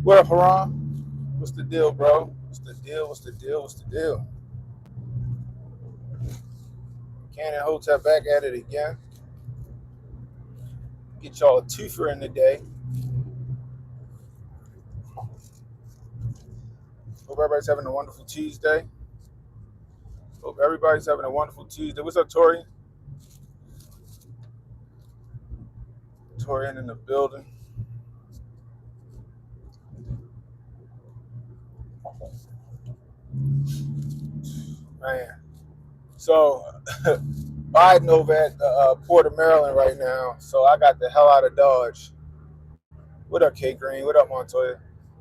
What up, Haram? What's the deal, bro? What's the deal? What's the deal? What's the deal? Cannon Hotep back at it again. Get y'all a twofer in the day. Hope everybody's having a wonderful Tuesday. Hope everybody's having a wonderful Tuesday. What's up, Tori? Torian in the building. Man. So, Biden over at Port of Maryland right now. So I got the hell out of Dodge. What up, K Green? What up, Montoya?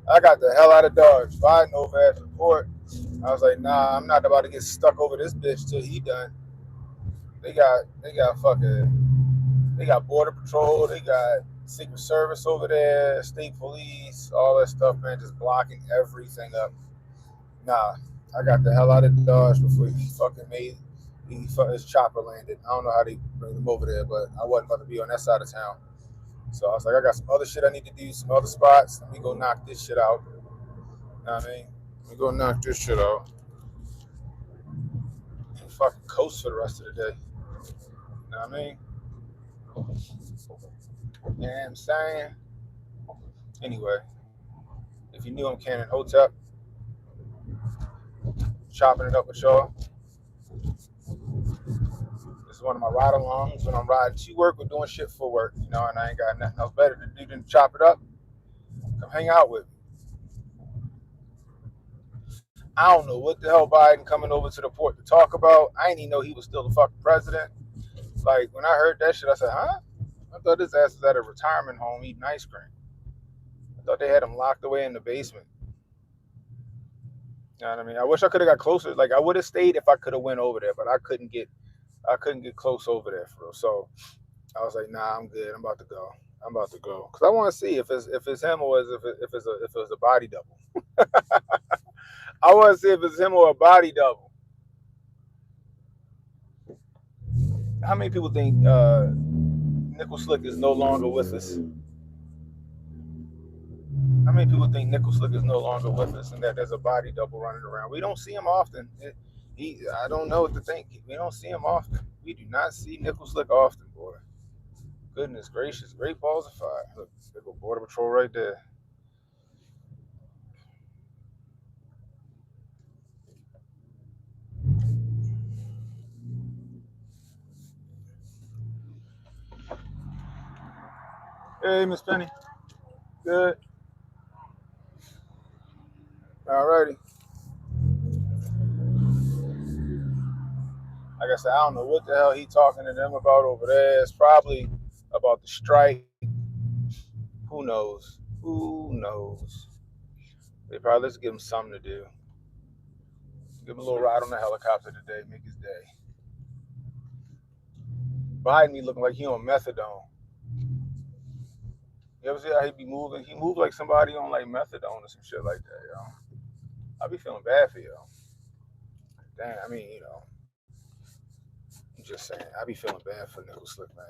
I got the hell out of Dodge. Biden over at the port. I was like, nah, I'm not about to get stuck over this bitch till he done. They got border patrol, they got Secret Service over there, state police, all that stuff, man, just blocking everything up. Nah, I got the hell out of Dodge before his chopper landed. I don't know how they bring them over there, but I wasn't about to be on that side of town. So I was like, I got some other shit I need to do, some other spots. Let me go knock this shit out. You know what I mean? Let me go knock this shit out. And fucking coast for the rest of the day. You know what I mean? You know what I'm saying? Anyway, if you knew I'm Cannon Hotep, chopping it up with y'all. This is one of my ride-alongs when I'm riding to work or doing shit for work, you know, and I ain't got nothing else better to do than chop it up. Come hang out with me. I don't know what the hell Biden coming over to the port to talk about. I didn't even know he was still the fucking president. Like, when I heard that shit, I said, huh? I thought his ass was at a retirement home eating ice cream. I thought they had him locked away in the basement. You know what I mean? I wish I could have got closer. Like, I would have stayed if I could have went over there, but I couldn't get close over there for real. So I was like, nah, I'm good. I'm about to go. Because I want to see if it's him or if it was a body double. I want to see if it's him or a body double. How many people think Nickel Slick is no longer with us? How many people think Nickel Slick is no longer with us and that there's a body double running around? We don't see him often. I don't know what to think. We don't see him often. We do not see Nickel Slick often, boy. Goodness gracious. Great balls of fire. Look, there go Border Patrol right there. Hey, Miss Penny. Good. Alrighty. Like I said, I don't know what the hell he talking to them about over there. It's probably about the strike. Who knows? Who knows? They probably let's give him something to do. Give him a little ride on the helicopter today, make his day. Biden be looking like he on methadone. You ever see how he be moving? He moved like somebody on like methadone or some shit like that, yo. I be feeling bad for you. Damn, I mean, I'm just saying, I be feeling bad for Nickel Slick, man.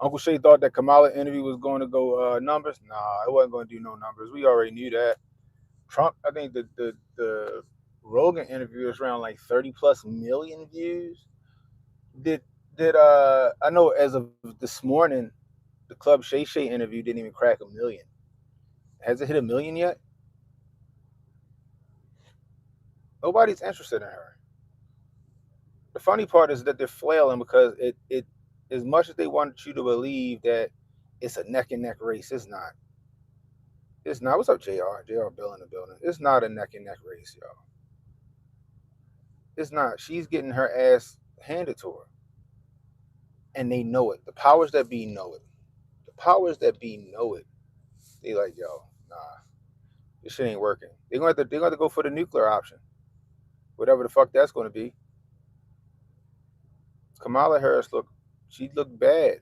Uncle Shay thought that Kamala interview was going to go numbers. Nah, it wasn't going to do no numbers. We already knew that. Trump, I think the Rogan interview is around like 30 plus million views. I know as of this morning, the Club Shay Shay interview didn't even crack 1 million. Has it hit 1 million yet? Nobody's interested in her. The funny part is that they're flailing because it as much as they want you to believe that it's a neck and neck race, it's not. It's not. What's up, JR? JR Bill in the building. It's not a neck and neck race, y'all. It's not. She's getting her ass handed to her. And they know it. The powers that be know it. The powers that be know it. They like, yo, nah, this shit ain't working. They're gonna have to go for the nuclear option. Whatever the fuck that's gonna be. Kamala Harris she looked bad.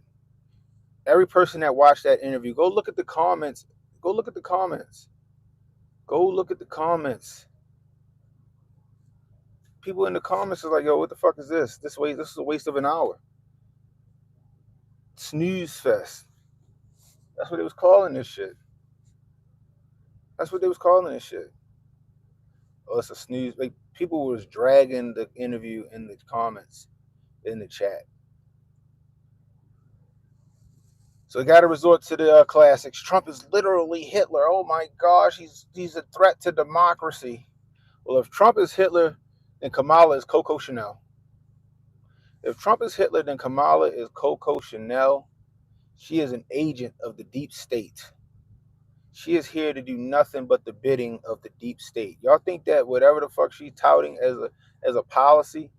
Every person that watched that interview, go look at the comments. Go look at the comments. Go look at the comments. People in the comments are like, yo, what the fuck is this? This is a waste of an hour. Snooze fest. That's what it was calling this shit. That's what they was calling this shit. Oh, it's a snooze. Like people was dragging the interview in the comments in the chat. So we got to resort to the classics. Trump is literally Hitler. Oh my gosh, he's a threat to democracy. Well, if Trump is Hitler, then Kamala is Coco Chanel. If Trump is Hitler, then Kamala is Coco Chanel. She is an agent of the deep state. She is here to do nothing but the bidding of the deep state. Y'all think that whatever the fuck she's touting as a policy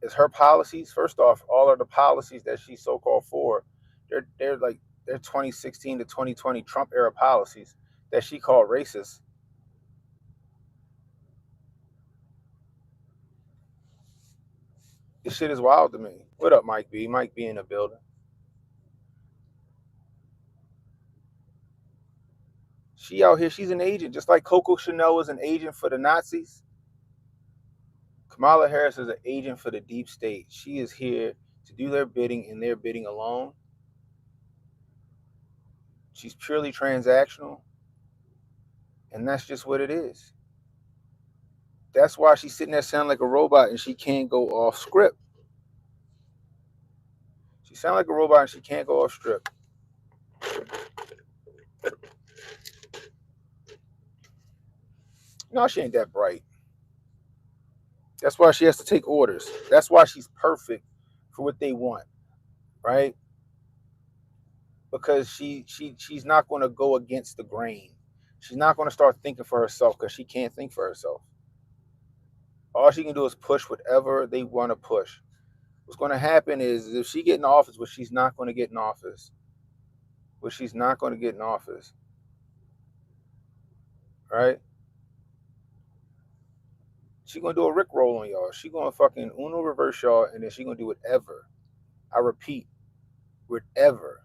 is her policies? First off, all of the policies that she's so-called for, they're 2016 to 2020 Trump era policies that she called racist. This shit is wild to me. What up, Mike B? Mike B in the building. She out here, she's an agent, just like Coco Chanel was an agent for the Nazis. Kamala Harris is an agent for the deep state. She is here to do their bidding and their bidding alone. She's purely transactional, and that's just what it is. That's why she's sitting there sounding like a robot and she can't go off script. She sounds like a robot and she can't go off script. No, she ain't that bright. That's why she has to take orders. That's why she's perfect for what they want, right? Because she's not going to go against the grain. She's not going to start thinking for herself because she can't think for herself. All she can do is push whatever they want to push. What's going to happen is if she get in office, which she's not going to get in office, right? She's going to do a Rickroll on y'all. She's going to fucking Uno reverse y'all, and then she's going to do whatever. I repeat, whatever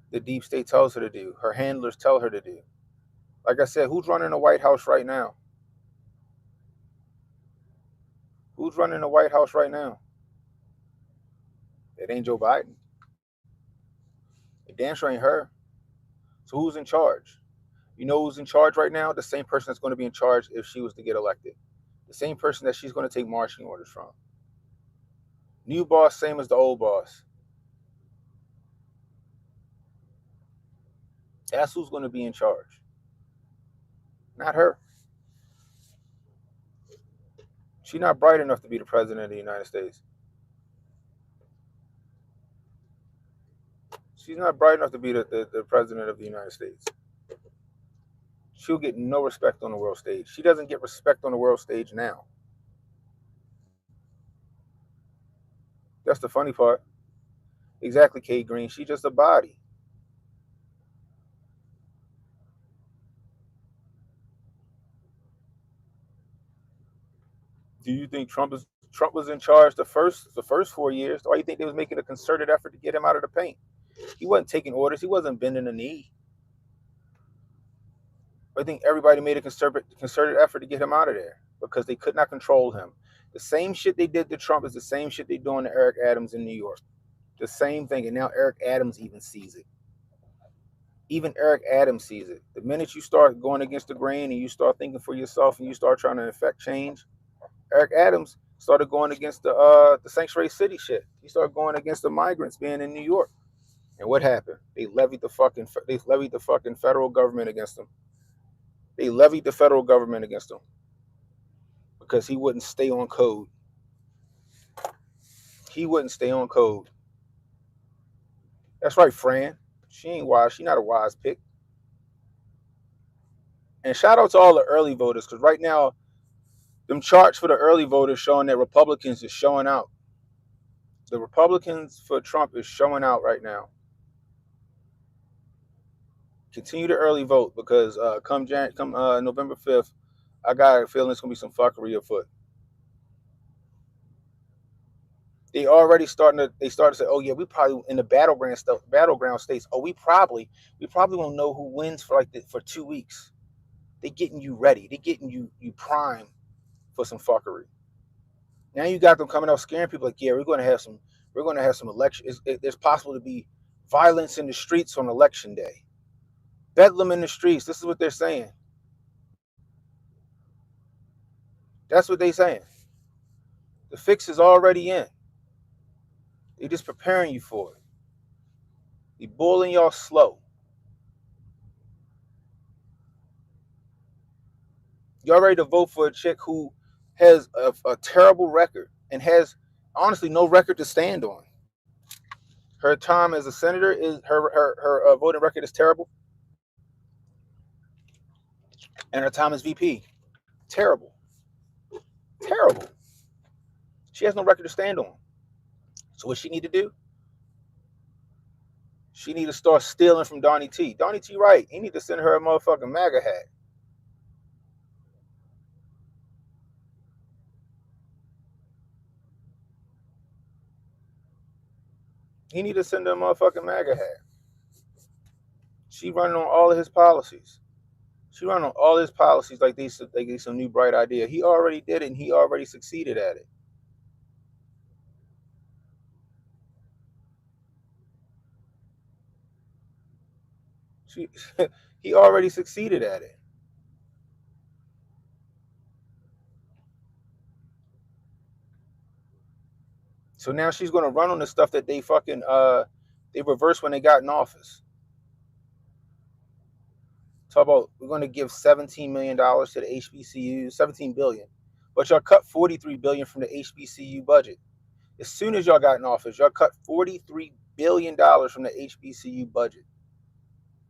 the deep state tells her to do, her handlers tell her to do. Like I said, who's running the White House right now? Who's running the White House right now? It ain't Joe Biden. It damn sure ain't her. So who's in charge? You know who's in charge right now? The same person that's going to be in charge if she was to get elected. The same person that she's going to take marching orders from. New boss, same as the old boss. That's who's going to be in charge. Not her. She's not bright enough to be the president of the United States. She's not bright enough to be the president of the United States. She'll get no respect on the world stage. She doesn't get respect on the world stage now. That's the funny part. Exactly, Kay Green. She's just a body. Do you think Trump was in charge the first 4 years? Why do you think they was making a concerted effort to get him out of the paint? He wasn't taking orders. He wasn't bending the knee. I think everybody made a concerted effort to get him out of there because they could not control him. The same shit they did to Trump is the same shit they doing to Eric Adams in New York. The same thing, and now Eric Adams even sees it. Even Eric Adams sees it. The minute you start going against the grain and you start thinking for yourself and you start trying to affect change, Eric Adams started going against the sanctuary city shit. He started going against the migrants being in New York. And what happened? They levied the fucking federal government against him. They levied the federal government against him because he wouldn't stay on code. He wouldn't stay on code. That's right, Fran. She ain't wise. She not a wise pick. And shout out to all the early voters because right now, them charts for the early voters showing that Republicans is showing out. The Republicans for Trump is showing out right now. Continue to early vote because come November 5th, I got a feeling it's gonna be some fuckery afoot. They started to say, oh yeah, we probably in the battleground states. Oh, we probably won't know who wins for 2 weeks. They getting you ready. They getting you primed for some fuckery. Now you got them coming out scaring people like, yeah, we're gonna have some election. There's possible to be violence in the streets on election day. Bedlam in the streets. This is what they're saying. That's what they're saying. The fix is already in. They're just preparing you for it. They're boiling y'all slow. Y'all ready to vote for a chick who has a terrible record and has honestly no record to stand on. Her time as a senator is her voting record is terrible, and her time as VP terrible, terrible. She has no record to stand on. So what she need to do? She need to start stealing from Donnie T. Donnie T. Right? He need to send her a motherfucking MAGA hat. He need to send her a motherfucking MAGA hat. She running on all of his policies. She running on all his policies like these some new bright idea. He already did it and he already succeeded at it. She, he already succeeded at it. So now she's going to run on the stuff that they fucking they reversed when they got in office. Talk about we're going to give $17 million to the HBCU, 17 billion, but y'all cut 43 billion from the HBCU budget. As soon as y'all got in office, y'all cut $43 billion from the HBCU budget.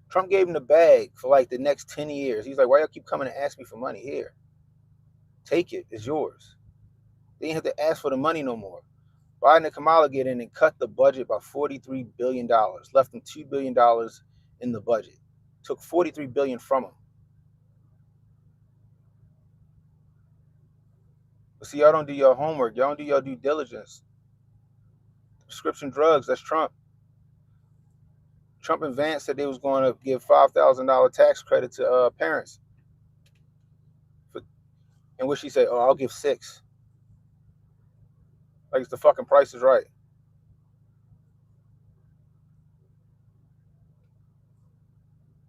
Trump gave him the bag for like the next 10 years. He's like, why y'all keep coming and ask me for money? Here, take it. It's yours. They didn't have to ask for the money no more. Biden and Kamala get in and cut the budget by $43 billion, left them $2 billion in the budget. Took $43 billion from them. But see, y'all don't do your homework. Y'all don't do your due diligence. Prescription drugs, that's Trump. Trump and Vance said they was going to give $5,000 tax credit to parents. And what she said, oh, I'll give $6. Like it's the fucking Price is Right.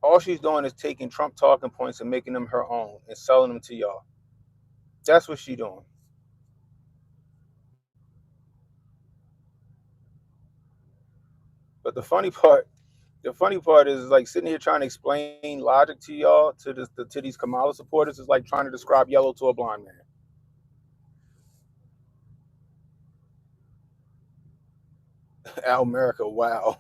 All she's doing is taking Trump talking points and making them her own and selling them to y'all. That's what she's doing. But the funny part is like sitting here trying to explain logic to y'all to these Kamala supporters is like trying to describe yellow to a blind man. America, wow.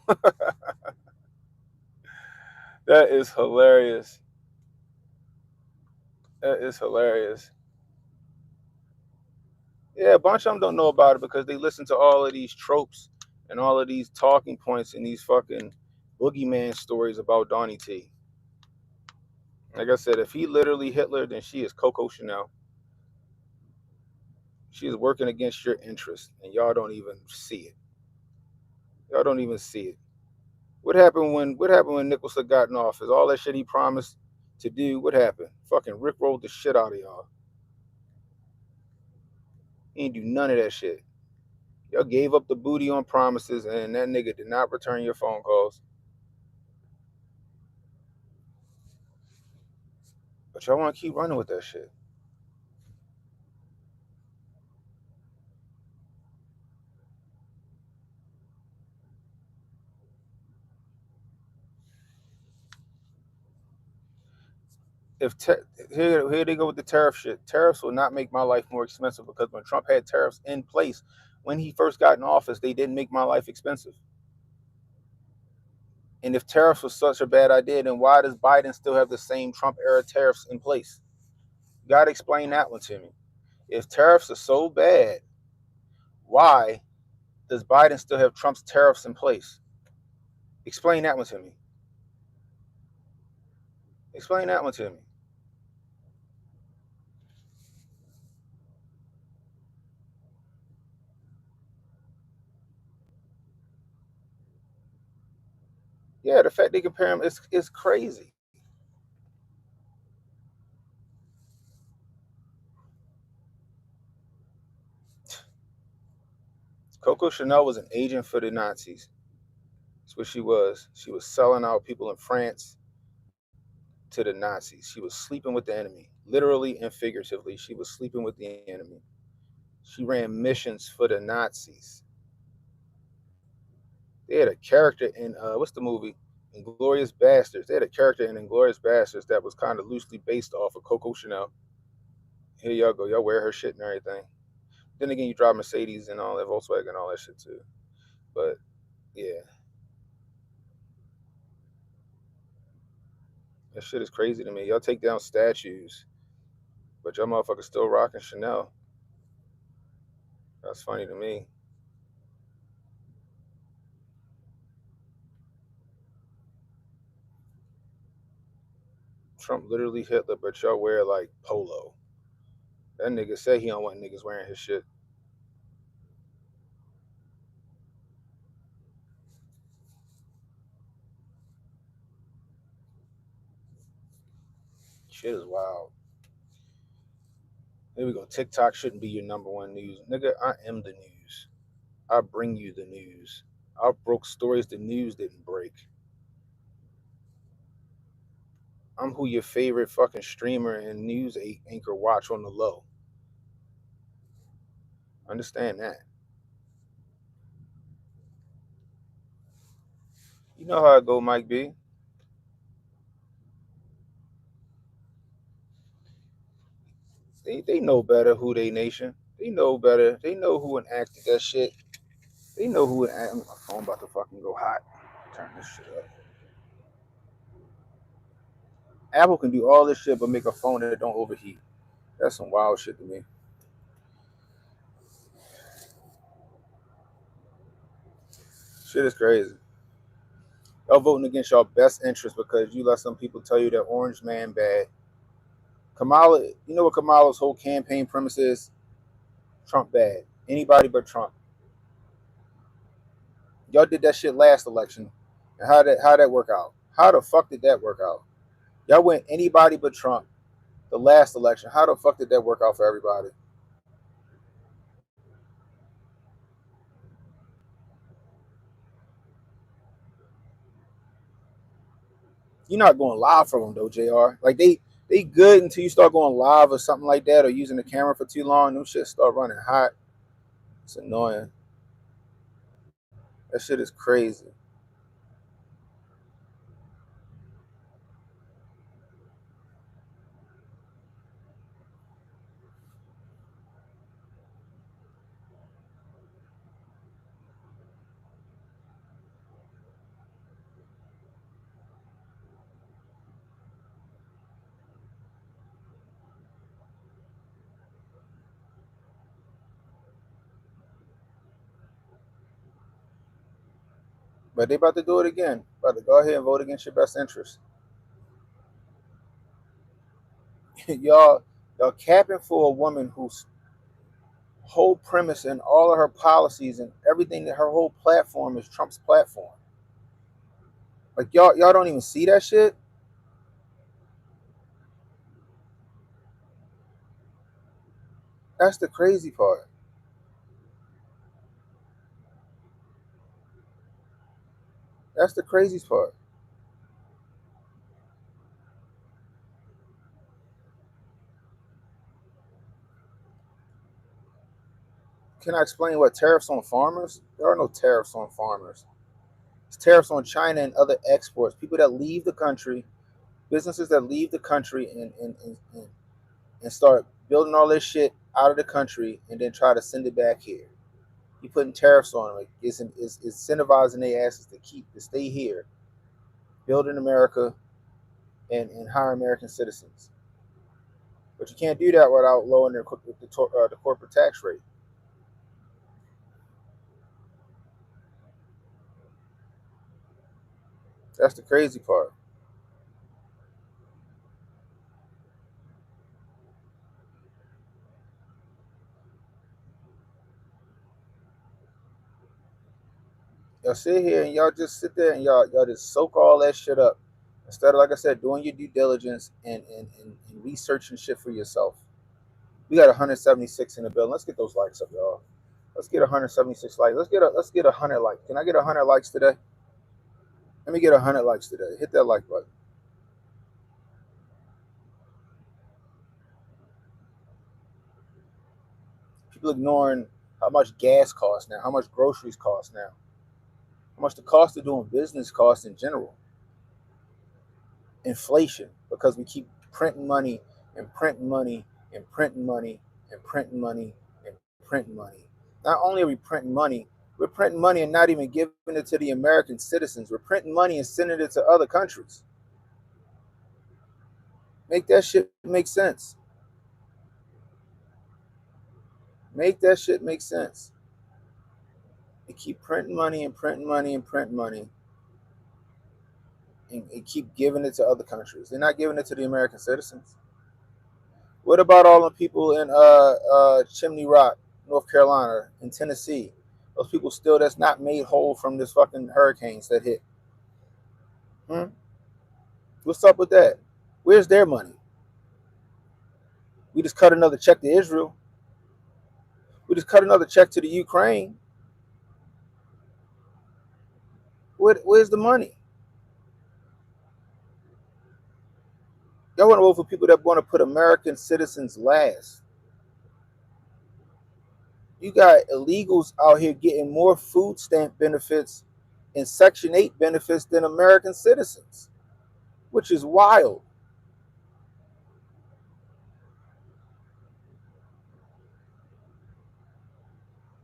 That is hilarious. That is hilarious. Yeah, a bunch of them don't know about it because they listen to all of these tropes and all of these talking points and these fucking boogeyman stories about Donnie T. Like I said, if he literally Hitler, then she is Coco Chanel. She is working against your interests, and y'all don't even see it. Y'all don't even see it. What happened when Nicholson got in office? All that shit he promised to do, what happened? Fucking rickrolled the shit out of y'all. He ain't do none of that shit. Y'all gave up the booty on promises, and that nigga did not return your phone calls. But y'all want to keep running with that shit. If here they go with the tariff shit. Tariffs will not make my life more expensive because when Trump had tariffs in place, when he first got in office, they didn't make my life expensive. And if tariffs was such a bad idea, then why does Biden still have the same Trump era tariffs in place? You gotta explain that one to me. If tariffs are so bad, why does Biden still have Trump's tariffs in place? Explain that one to me. Explain that one to me. Yeah, the fact they compare them is crazy. Coco Chanel was an agent for the Nazis. That's what she was. She was selling out people in France to the Nazis. She was sleeping with the enemy, literally and figuratively. She was sleeping with the enemy. She ran missions for the Nazis. They had a character in what's the movie? Inglorious Bastards. They had a character in Inglorious Bastards that was kind of loosely based off of Coco Chanel. Here y'all go. Y'all wear her shit and everything. Then again, you drive Mercedes and all that, Volkswagen and all that shit too. But yeah, that shit is crazy to me. Y'all take down statues, but y'all motherfuckers still rocking Chanel. That's funny to me. Trump literally Hitler, but y'all wear like polo. That nigga said he don't want niggas wearing his shit. Shit is wild. Here we go. TikTok shouldn't be your number one news. Nigga, I am the news. I bring you the news. I broke stories the news didn't break. I'm who your favorite fucking streamer and news anchor watch on the low. Understand that. You know how I go, Mike B. They know better who they nation. They know better. They know who enacted that shit. They know who enacted. My phone about to fucking go hot. Turn this shit up. Apple can do all this shit but make a phone that don't overheat. That's some wild shit to me. Shit is crazy. Y'all voting against y'all best interest because you let some people tell you that Orange Man bad. Kamala, you know what Kamala's whole campaign premise is? Trump bad. Anybody but Trump. Y'all did that shit last election. And how that work out? How the fuck did that work out? Y'all went anybody but Trump the last election. How the fuck did that work out for everybody? You're not going live for them though, Jr. Like they good until you start going live or something like that, or using the camera for too long. Them shit start running hot. It's annoying. That shit is crazy. But they about to do it again. About to go ahead and vote against your best interest. y'all, y'all capping for a woman whose whole premise and all of her policies and everything that her whole platform is Trump's platform. Like y'all don't even see that shit. That's the crazy part. That's the craziest part. Can I explain what tariffs on farmers? There are no tariffs on farmers. It's tariffs on China and other exports. People that leave the country, businesses that leave the country and start building all this shit out of the country and then try to send it back here. You putting tariffs on them. Like it's incentivizing their asses to stay here, build in America, and hire American citizens. But you can't do that without lowering the corporate tax rate. That's the crazy part. Y'all sit here and y'all just sit there and y'all just soak all that shit up instead of, like I said, doing your due diligence and researching shit for yourself. We got 176 in the building. Let's get those likes up, y'all. Let's get 176 likes. Let's get 100 likes. Can I get 100 likes today? Let me get 100 likes today. Hit that like button. People ignoring how much gas costs now, how much groceries cost now, how much the cost of doing business costs in general. Inflation, because we keep printing money and printing money and printing money and printing money and printing money. Not only are we printing money, we're printing money and not even giving it to the American citizens. We're printing money and sending it to other countries. Make that shit make sense. Make that shit make sense. They keep printing money and printing money and printing money and keep giving it to other countries. They're not giving it to the American citizens. What about all the people in Chimney Rock, North Carolina, in Tennessee? Those people still that's not made whole from this fucking hurricanes that hit. What's up with that? Where's their money? We just cut another check to Israel. We just cut another check to the Ukraine. Where's the money? Y'all want to vote for people that want to put American citizens last. You got illegals out here getting more food stamp benefits and Section 8 benefits than American citizens, which is wild.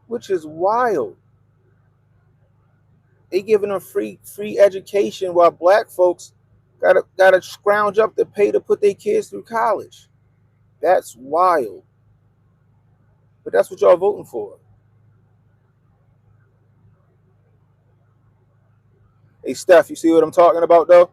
Which is wild. They giving them free education while black folks gotta scrounge up to pay to put their kids through college. That's wild. But that's what y'all voting for. Hey Steph, you see what I'm talking about though?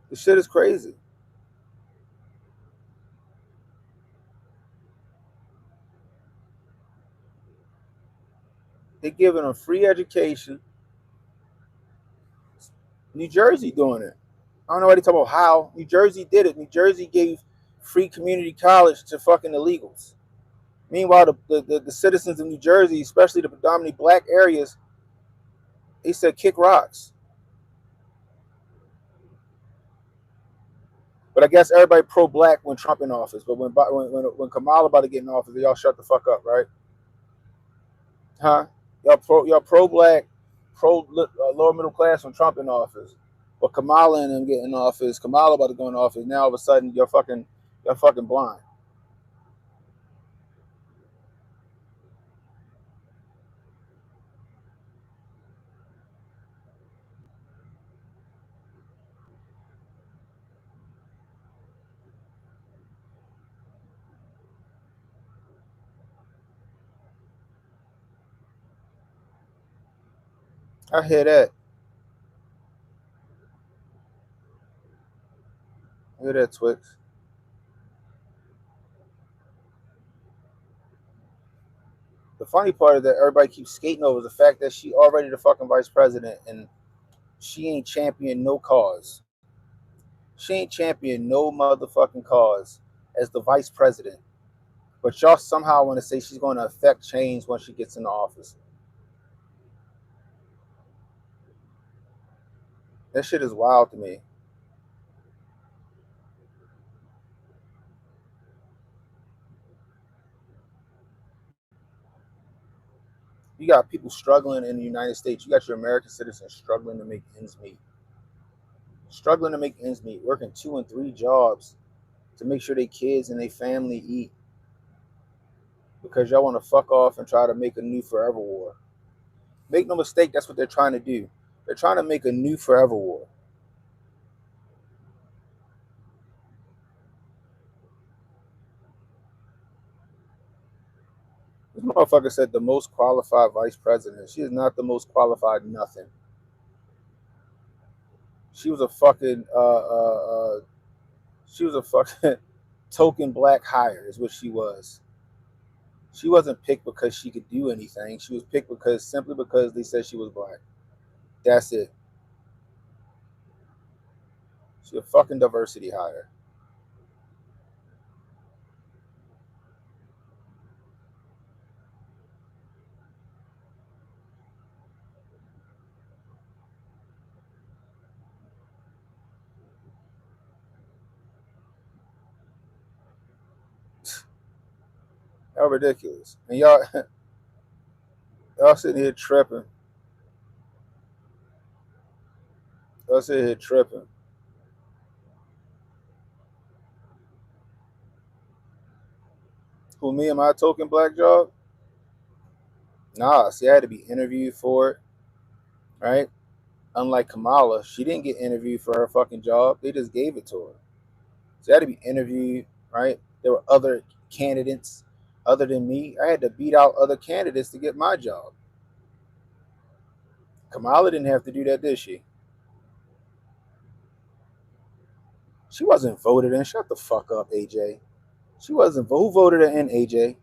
This shit is crazy. They giving them free education. New Jersey doing it. I don't know what they talk about how. New Jersey did it. New Jersey gave free community college to fucking illegals. Meanwhile, the citizens of New Jersey, especially the predominantly black areas, they said kick rocks. But I guess everybody pro-black when Trump in office. But when Kamala about to get in office, y'all shut the fuck up, right? Huh? Y'all pro-black, pro lower middle class when Trump in office. But Kamala and them get in office. Kamala about to go in office. Now all of a sudden you're fucking blind. I hear that. I hear that, Twix. The funny part is that everybody keeps skating over the fact that she already the fucking vice president and she ain't champion no cause. She ain't champion no motherfucking cause as the vice president. But y'all somehow want to say she's going to affect change once she gets in the office. That shit is wild to me. You got people struggling in the United States. You got your American citizens struggling to make ends meet. Struggling to make ends meet, working 2 and 3 jobs to make sure their kids and their family eat. Because y'all want to fuck off and try to make a new forever war. Make no mistake, that's what they're trying to do. They're trying to make a new forever war. This motherfucker said the most qualified vice president. She is not the most qualified nothing. She was a fucking she was a fucking token black hire is what she was. She wasn't picked because she could do anything. She was picked because simply because they said she was black. That's it. She's a fucking diversity hire. Y'all ridiculous. And y'all sitting here tripping. Y'all sitting here tripping. Who, me and my token black job? Nah, see, I had to be interviewed for it, right? Unlike Kamala, she didn't get interviewed for her fucking job. They just gave it to her. So I had to be interviewed, right? There were other candidates other than me. I had to beat out other candidates to get my job. Kamala didn't have to do that, did she? She wasn't voted in. Shut the fuck up, AJ. She wasn't. Who voted her in, AJ?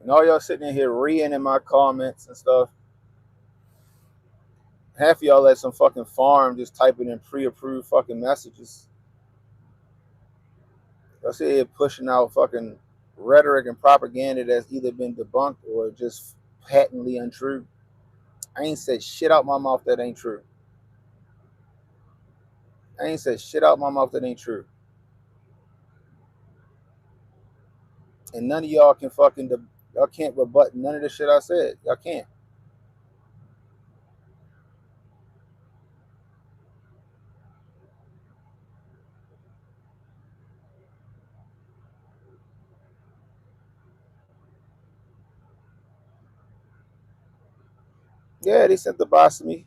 And all y'all sitting in here reading in my comments and stuff. Half of y'all at some fucking farm just typing in pre-approved fucking messages. Y'all sit here pushing out fucking rhetoric and propaganda that's either been debunked or just patently untrue. I ain't said shit out my mouth that ain't true. I ain't said shit out my mouth that ain't true. And none of y'all can fucking, y'all can't rebut none of the shit I said. Y'all can't. Yeah, they sent the boss to me.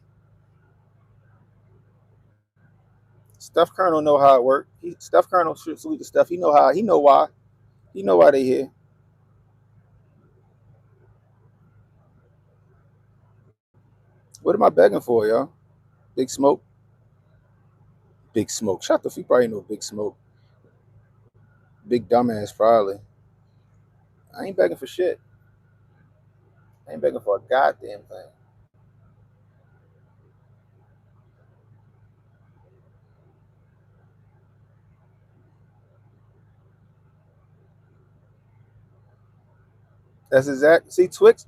Steph Colonel know how it worked. Steph Colonel should salute the stuff. He know how. He know why. He know why they here. What am I begging for, y'all? Big Smoke. Big Smoke. Shut the fuck. You probably know Big Smoke. Big dumbass, probably. I ain't begging for shit. I ain't begging for a goddamn thing. That's exact. See, Twix,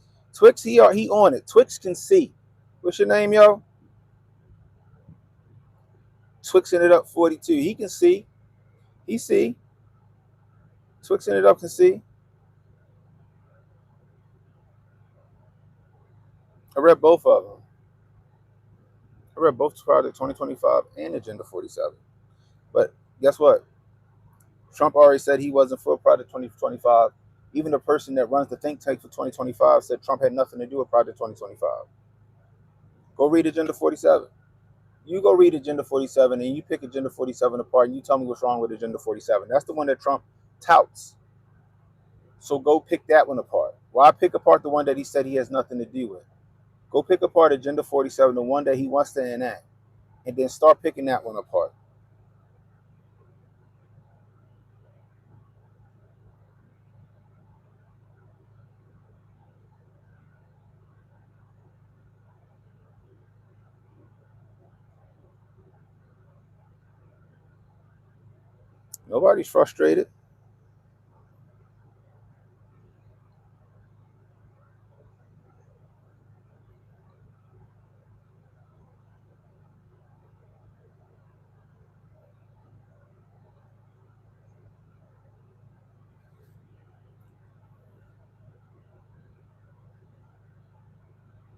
he on it. Twix can see. What's your name, yo? Twixing it up 42. He can see. He see. Twixing it up can see. I read both of them. I read both Project 2025 and Agenda 47. But guess what? Trump already said he wasn't for Project 2025. Even the person that runs the think tank for 2025 said Trump had nothing to do with Project 2025. Go read Agenda 47. You go read Agenda 47 and you pick Agenda 47 apart and you tell me what's wrong with Agenda 47. That's the one that Trump touts. So go pick that one apart. Why pick apart the one that he said he has nothing to do with? Go pick apart Agenda 47, the one that he wants to enact, and then start picking that one apart. Nobody's frustrated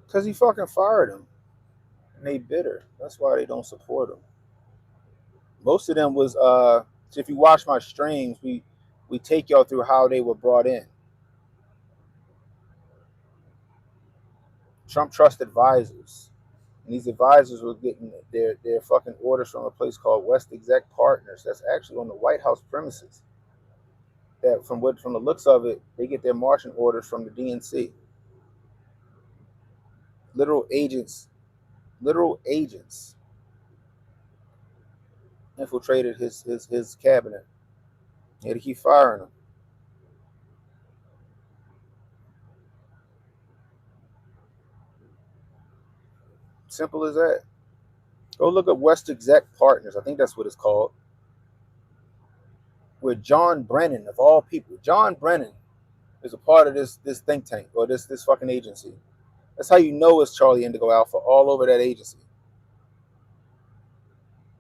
because he fucking fired him. And they bitter. That's why they don't support him. Most of them was so if you watch my streams, we take y'all through how they were brought in. Trump trust advisors. And these advisors were getting their fucking orders from a place called West Exec Partners. That's actually on the White House premises. That from the looks of it, they get their marching orders from the DNC. Literal agents infiltrated his cabinet. He had to keep firing them. Simple as that. Go look up West Exec Partners. I think that's what it's called. Where John Brennan, of all people, John Brennan is a part of this think tank or this fucking agency. That's how you know it's Charlie Indigo Alpha all over that agency.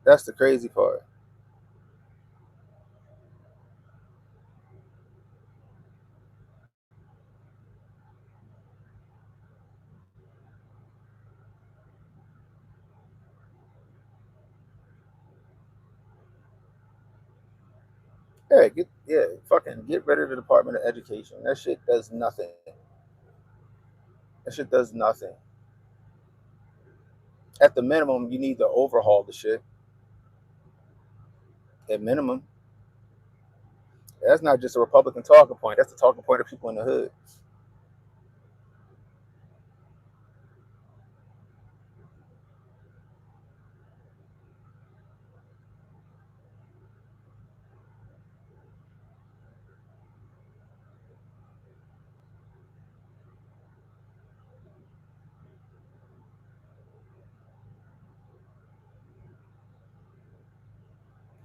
That's the crazy part. Fucking get rid of the Department of Education. That shit does nothing. That shit does nothing. At the minimum, you need to overhaul the shit. At minimum, that's not just a Republican talking point. That's the talking point of people in the hood.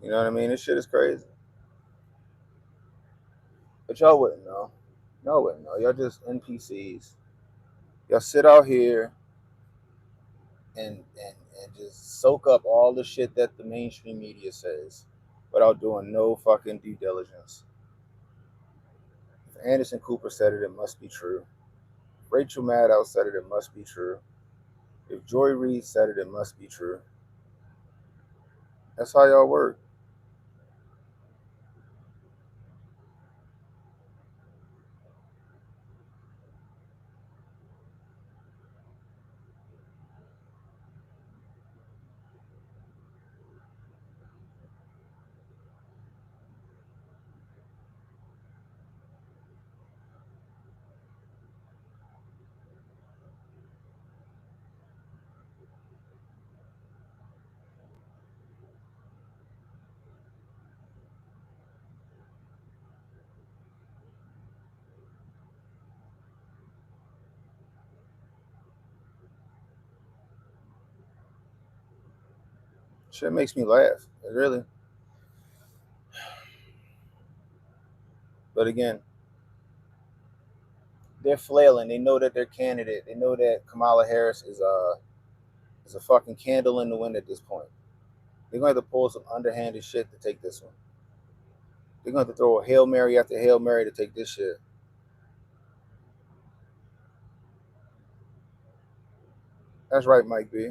You know what I mean? This shit is crazy. But y'all wouldn't know. Y'all wouldn't know. Y'all just NPCs. Y'all sit out here and just soak up all the shit that the mainstream media says without doing no fucking due diligence. If Anderson Cooper said it, it must be true. If Rachel Maddow said it, it must be true. If Joy Reid said it, it must be true. That's how y'all work. Shit makes me laugh. It really. But again, they're flailing. They know that their candidate. They know that Kamala Harris is a fucking candle in the wind at this point. They're going to have to pull some underhanded shit to take this one. They're going to have to throw a Hail Mary after Hail Mary to take this shit. That's right, Mike B.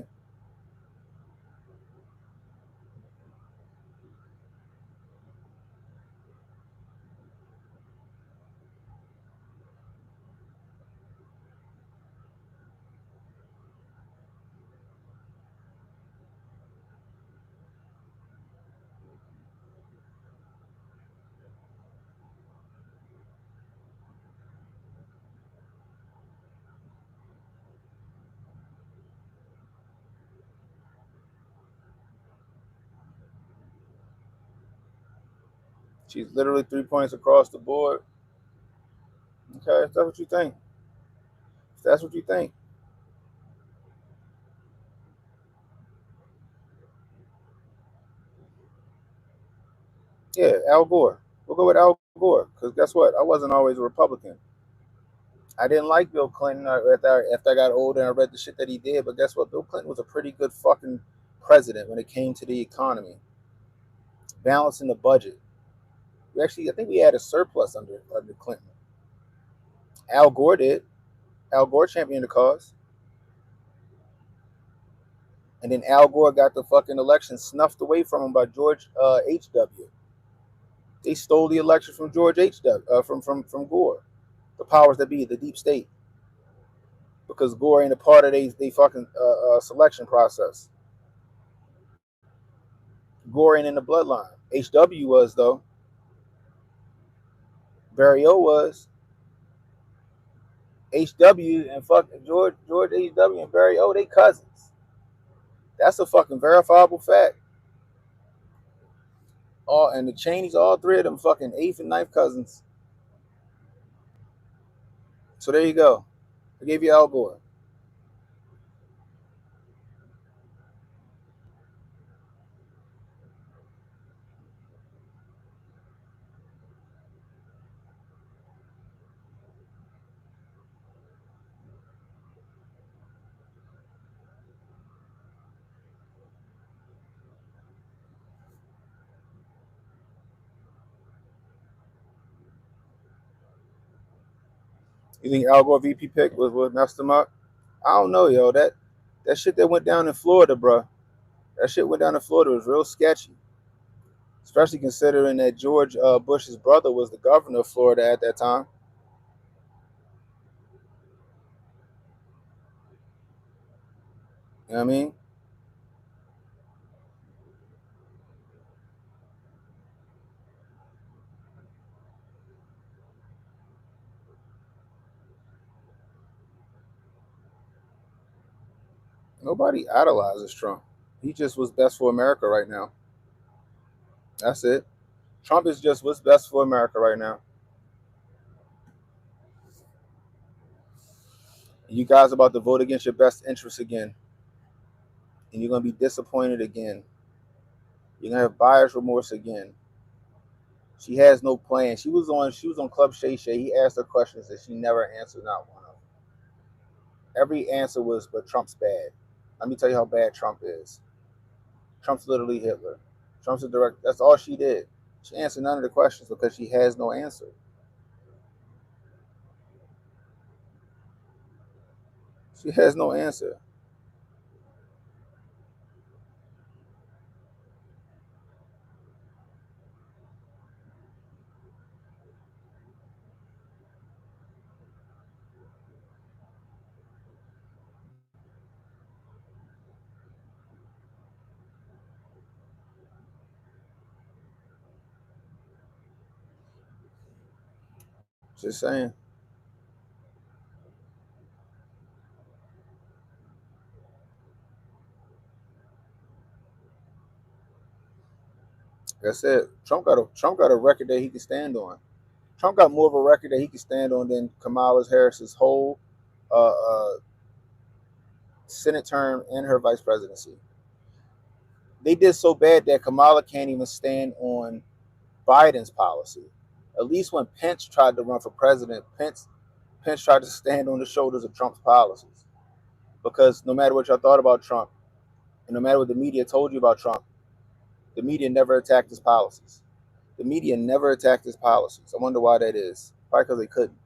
She's literally 3 points across the board. Okay, if that's what you think. If that's what you think. Yeah, Al Gore. We'll go with Al Gore. Because guess what? I wasn't always a Republican. I didn't like Bill Clinton after I got older and I read the shit that he did. But guess what? Bill Clinton was a pretty good fucking president when it came to the economy, balancing the budget. I think we had a surplus under Clinton. Al Gore did. Al Gore championed the cause. And then Al Gore got the fucking election snuffed away from him by George H.W. They stole the election from George H.W. From Gore, the powers that be, the deep state, because Gore ain't a part of they fucking selection process. Gore ain't in the bloodline. H.W. was though. Barry O was. H.W. and fucking George H.W. and Barry O, they cousins. That's a fucking verifiable fact. All and the Cheneys, all three of them fucking eighth and ninth cousins. So there you go. I gave you Al Gore. You think Al Gore VP pick was what messed him up? I don't know, yo. That shit that went down in Florida, bro. That shit went down in Florida was real sketchy, especially considering that George Bush's brother was the governor of Florida at that time. You know what I mean? Nobody idolizes Trump. He just was best for America right now. That's it. Trump is just what's best for America right now. You guys are about to vote against your best interests again, and you're gonna be disappointed again. You're gonna have buyer's remorse again. She has no plan. She was on Club Shay Shay. He asked her questions that she never answered, not one of them. Every answer was, but Trump's bad. Let me tell you how bad Trump is. Trump's literally Hitler. Trump's a direct. That's all she did. She answered none of the questions because she has no answer. She has no answer. Just saying. That's it. Trump got a record that he can stand on. Trump got more of a record that he can stand on than Kamala Harris's whole uh, Senate term and her vice presidency. They did so bad that Kamala can't even stand on Biden's policy. At least when Pence tried to run for president, Pence tried to stand on the shoulders of Trump's policies. Because no matter what y'all thought about Trump, and no matter what the media told you about Trump, the media never attacked his policies. The media never attacked his policies. I wonder why that is. Probably because they couldn't.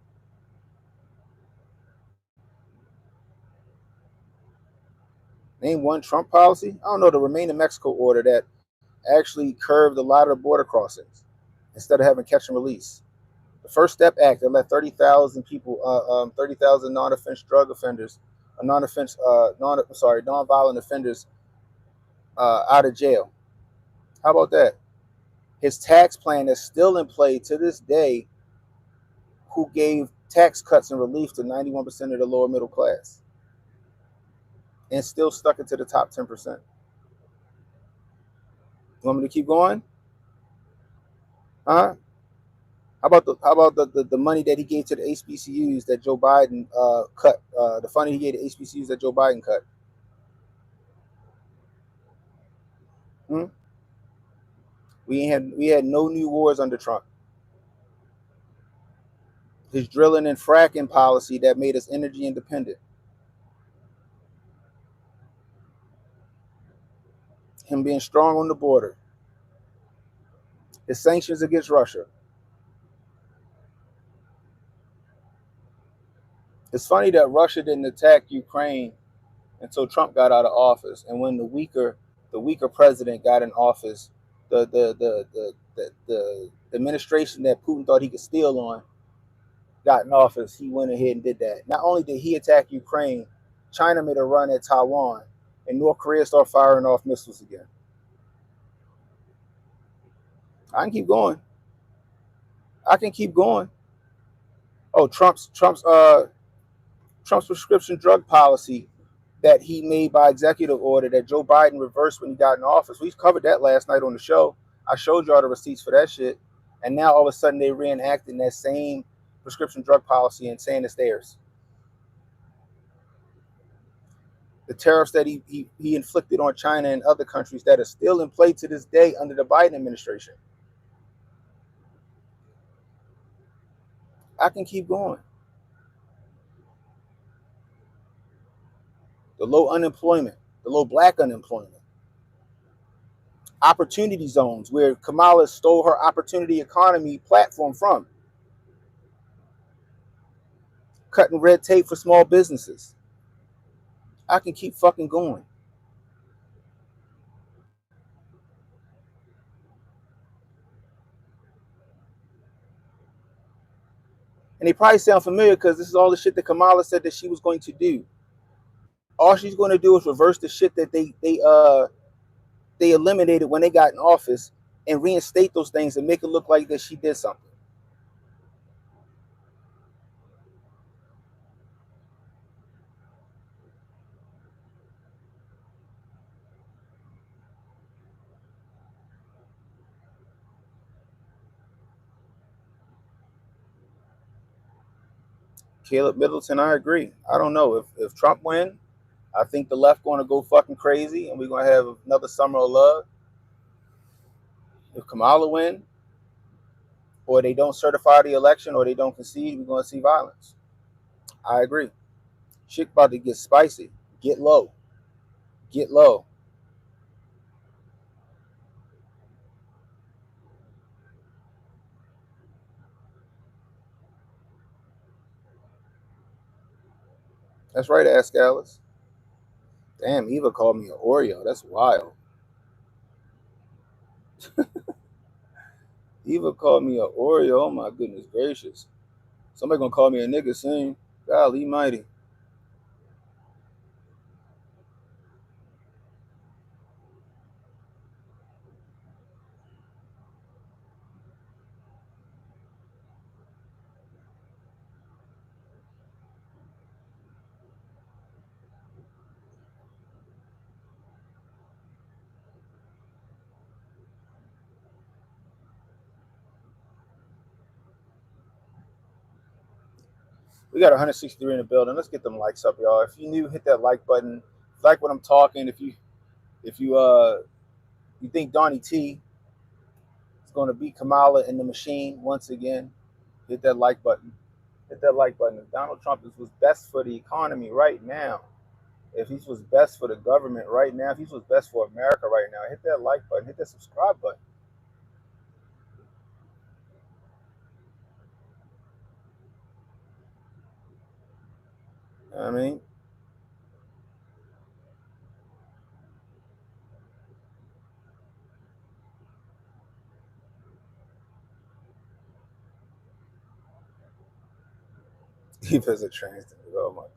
Name one Trump policy. I don't know, the Remain in Mexico order that actually curved a lot of border crossings instead of having catch and release. The First Step Act that let 30,000 people, 30,000 non-offense drug offenders, non-offense, non-violent offenders out of jail. How about that? His tax plan is still in play to this day, who gave tax cuts and relief to 91% of the lower middle class and still stuck it to the top 10%. You want me to keep going? Huh? How about the money that he gave to the HBCUs that Joe Biden cut? The funding he gave to HBCUs that Joe Biden cut. Hmm? We had no new wars under Trump. His drilling and fracking policy that made us energy independent. Him being strong on the border. His sanctions against Russia. It's funny that Russia didn't attack Ukraine until Trump got out of office, and when the weaker president got in office, the administration that Putin thought he could steal on got in office. He went ahead and did that. Not only did he attack Ukraine, China made a run at Taiwan, and North Korea started firing off missiles again. I can keep going. I can keep going. Oh, Trump's prescription drug policy that he made by executive order that Joe Biden reversed when he got in office. We covered that last night on the show. I showed y'all the receipts for that shit. And now all of a sudden they reenacting that same prescription drug policy and saying it's theirs. The tariffs that he inflicted on China and other countries that are still in play to this day under the Biden administration. I can keep going. The low unemployment, the low black unemployment, opportunity zones where Kamala stole her opportunity economy platform from. cutting red tape for small businesses. I can keep fucking going. And they probably sound familiar because this is all the shit that Kamala said that she was going to do. All she's going to do is reverse the shit that they eliminated when they got in office and reinstate those things and make it look like that she did something. Caleb Middleton, I agree. I don't know if Trump win, I think the left going to go fucking crazy and we're going to have another summer of love. If Kamala win, or they don't certify the election, or they don't concede, we're going to see violence. I agree. Shit about to get spicy. Get low. Get low. That's right, Ask Alice. Damn, Eva called me an Oreo. That's wild. Eva called me an Oreo. Oh my goodness gracious. Somebody gonna call me a nigga soon. Golly mighty. We got 163 in the building. Let's get them likes up, y'all. If you new, hit that like button. If you like what I'm talking, if you you think Donnie T is gonna beat Kamala in the machine once again, hit that like button. Hit that like button. If Donald Trump is what's best for the economy right now, if he's what's best for the government right now, if he's what's best for America right now, hit that like button, hit that subscribe button. You know what I mean? He was a transgender. Oh my god.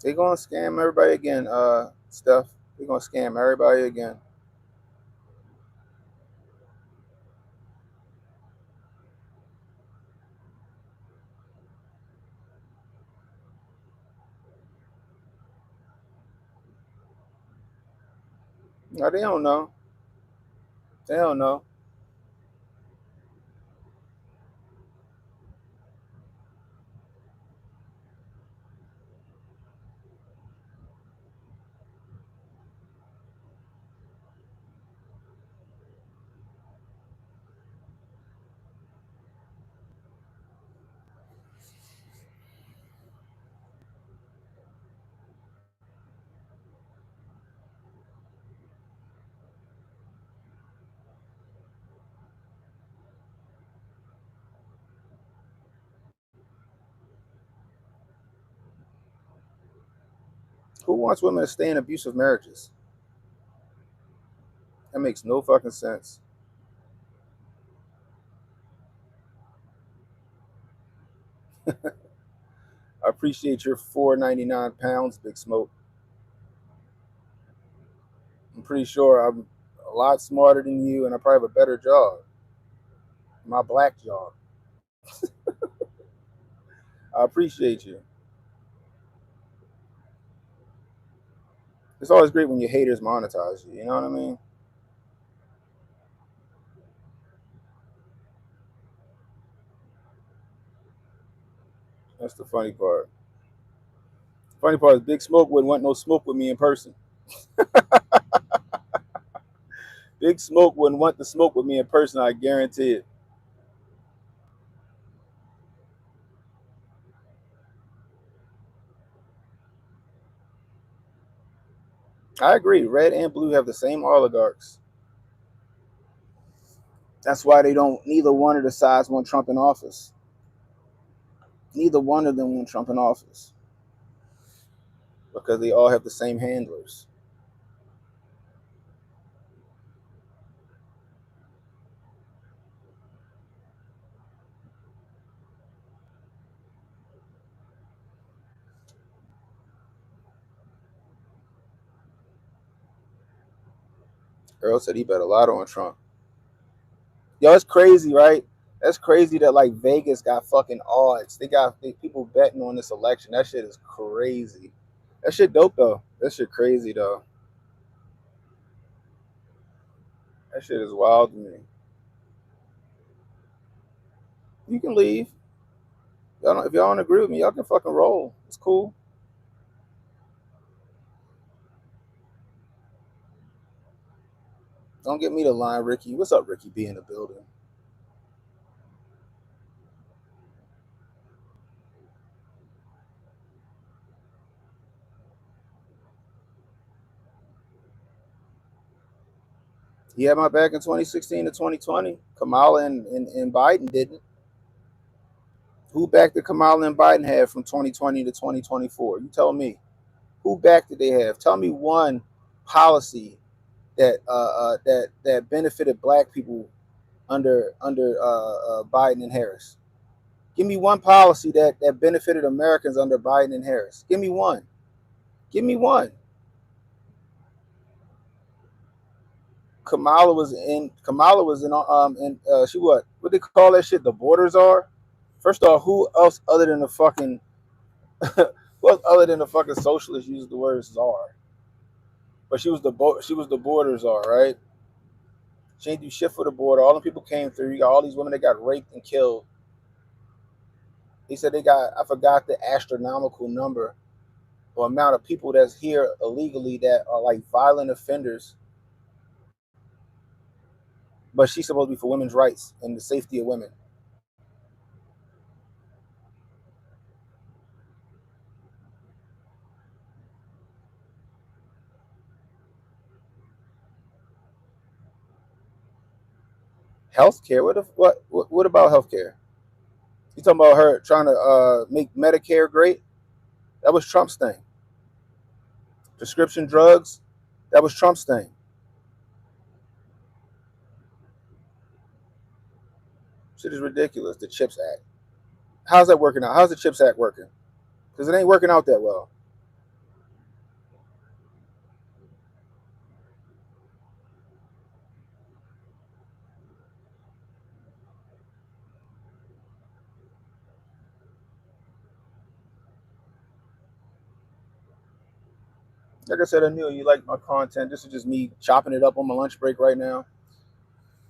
They gonna scam everybody again, Steph. They gonna scam everybody again. No, they don't know. They don't know. Who wants women to stay in abusive marriages? That makes no fucking sense. I appreciate your 4.99 pounds, Big Smoke. I'm pretty sure I'm a lot smarter than you, and I probably have a better job. My black job. I appreciate you. It's always great when your haters monetize you. You know what I mean? That's the funny part. Funny part is Big Smoke wouldn't want no smoke with me in person. Big Smoke wouldn't want the smoke with me in person. I guarantee it. I agree. Red and blue have the same oligarchs. That's why they don't. Neither one of the sides want Trump in office. Neither one of them want Trump in office because they all have the same handlers. Earl said he bet a lot on Trump. Yo, it's crazy, right? That's crazy that like Vegas got fucking odds. They people betting on this election. That shit is crazy. That shit dope though. That shit crazy though. That shit is wild to me. You can leave. If y'all don't agree with me, y'all can fucking roll. It's cool. Don't get me the line, Ricky. What's up, Ricky? Be in the building. He had my back in 2016 to 2020. Kamala and Biden didn't. Who back did Kamala and Biden have from 2020 to 2024? You tell me. Who back did they have? Tell me one policy that benefited Black people under Biden and Harris. Give me one policy that benefited Americans under Biden and Harris. Give me one. Give me one. Kamala was in she what they call that shit, the borders are. First off, who else other than the fucking who else other than the fucking socialists used the word czar? But she was the border czar, right? She ain't do shit for the border. All the people came through. You got all these women that got raped and killed. He said they got, I forgot the astronomical number or amount of people that's here illegally that are like violent offenders. But she's supposed to be for women's rights and the safety of women. Healthcare? What about healthcare? You talking about her trying to make Medicare great? That was Trump's thing. Prescription drugs? That was Trump's thing. Shit is ridiculous. The CHIPS Act. How's that working out? How's the CHIPS Act working? Because it ain't working out that well. Like I said, I knew you liked my content. This is just me chopping it up on my lunch break right now.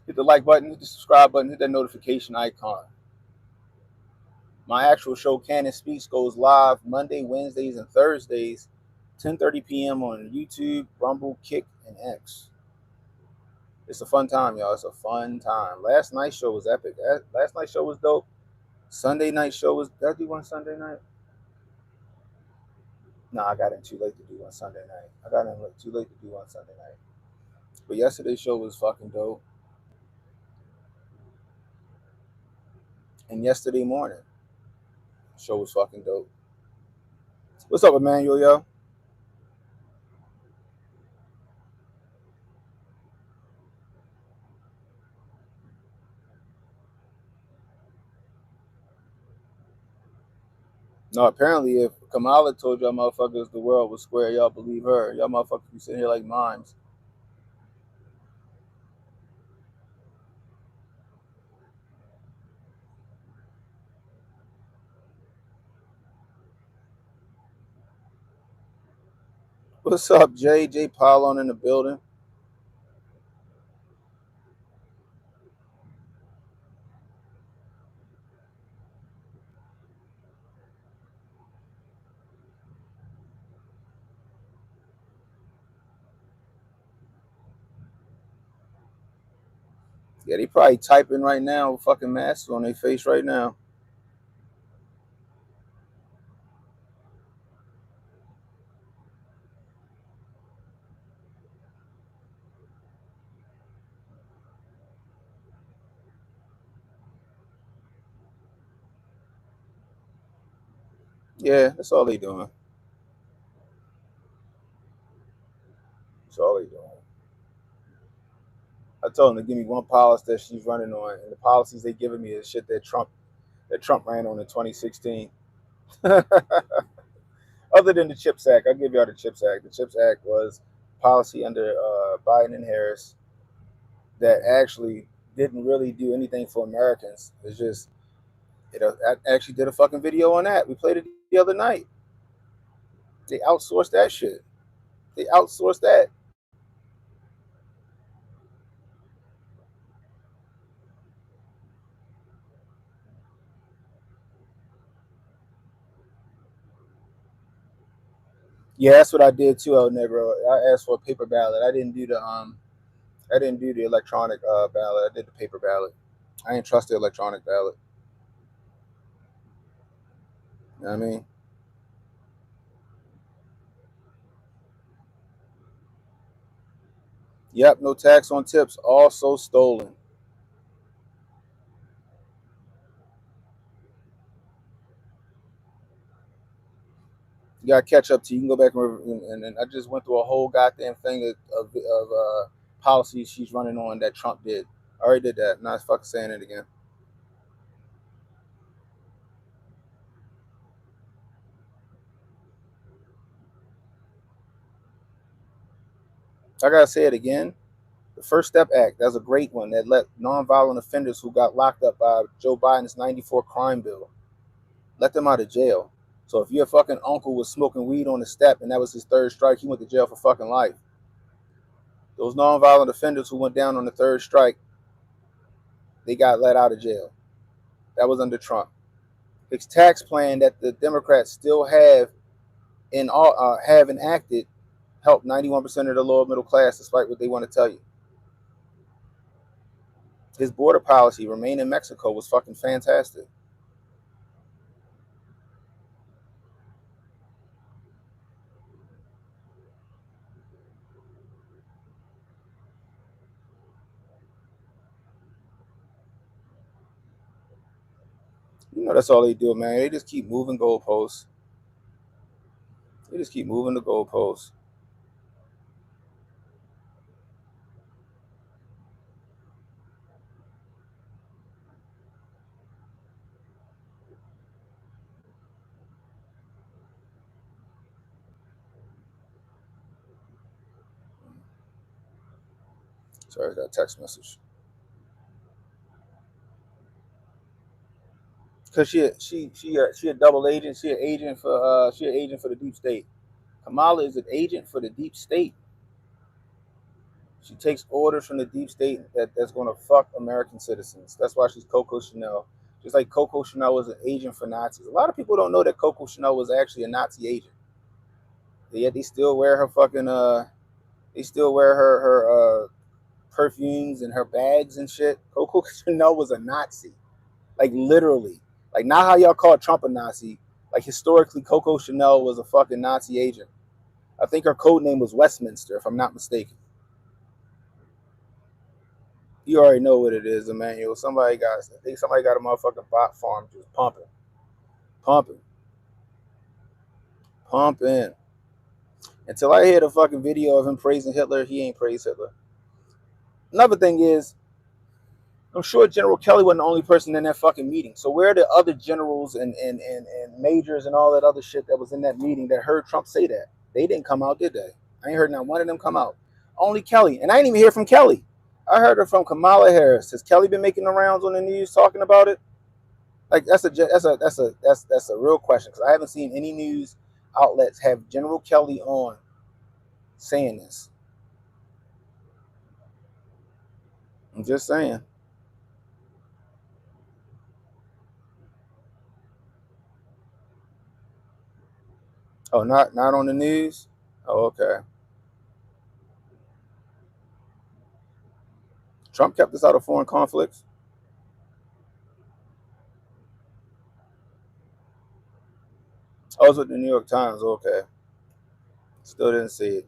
Hit the like button, hit the subscribe button, hit that notification icon. My actual show, Canon Speaks, goes live Monday, Wednesdays, and Thursdays, 10:30 p.m. on YouTube, Rumble, Kick, and X. It's a fun time, y'all. It's a fun time. Last night's show was epic. Last night's show was dope. Sunday night show was. Did I do one Sunday night? No, I got in too late to do one Sunday night. I got in too late to do one Sunday night. But yesterday's show was fucking dope. And yesterday morning, show was fucking dope. What's up, Emmanuel, yo? No, apparently, if Kamala told y'all motherfuckers the world was square, y'all believe her. Y'all motherfuckers be sitting here like mimes. What's up, Jay? Jay Polon in the building. Yeah, they probably typing right now with fucking masks on their face right now. Yeah, that's all they doing. That's all they doing. I told them to give me one policy that she's running on, and the policies they giving me is shit that Trump ran on in 2016. Other than the CHIPS Act, I'll give y'all the CHIPS Act. The CHIPS Act was policy under Biden and Harris that actually didn't really do anything for Americans. It's just I actually did a fucking video on that. We played it the other night. They outsourced that shit. They outsourced that. Yeah, that's what I did too, El Negro. I asked for a paper ballot. I didn't do the electronic ballot. I did the paper ballot. I didn't trust the electronic ballot. You know what I mean? Yep, no tax on tips. Also stolen. You gotta catch up to. You can go back and I just went through a whole goddamn thing of policies she's running on that Trump did. I already did that. Not fucking saying it again. I gotta say it again. The First Step Act, that's a great one that let nonviolent offenders who got locked up by Joe Biden's 94 crime bill, let them out of jail. So if your fucking uncle was smoking weed on the step and that was his third strike, he went to jail for fucking life. Those nonviolent offenders who went down on the third strike, they got let out of jail. That was under Trump. His tax plan that the Democrats still have enacted helped 91% of the lower middle class, despite what they want to tell you. His border policy, remain in Mexico, was fucking fantastic. That's all they do, man. They just keep moving goalposts. They just keep moving the goalposts. Sorry, I got a text message. Cause she a double agent. She an agent for the deep state. Kamala is an agent for the deep state. She takes orders from the deep state that's gonna fuck American citizens. That's why she's Coco Chanel. Just like Coco Chanel was an agent for Nazis. A lot of people don't know that Coco Chanel was actually a Nazi agent. Yet they still wear her fucking they still wear her perfumes and her bags and shit. Coco Chanel was a Nazi. Like literally. Like not how y'all call Trump a Nazi. Like historically, Coco Chanel was a fucking Nazi agent. I think her code name was Westminster, if I'm not mistaken. You already know what it is, Emmanuel. I think somebody got a motherfucking bot farm just pumping, pumping, pumping. Until I hear the fucking video of him praising Hitler, he ain't praised Hitler. Another thing is, I'm sure General Kelly wasn't the only person in that fucking meeting. So where are the other generals and majors and all that other shit that was in that meeting that heard Trump say that? They didn't come out, did they? I ain't heard not one of them come out. Only Kelly. And I didn't even hear from Kelly. I heard it from Kamala Harris. Has Kelly been making the rounds on the news talking about it? Like that's a real question because I haven't seen any news outlets have General Kelly on saying this. I'm just saying. Oh, not on the news. Oh, okay. Trump kept us out of foreign conflicts. Oh, it was with the New York Times. Okay. Still didn't see it.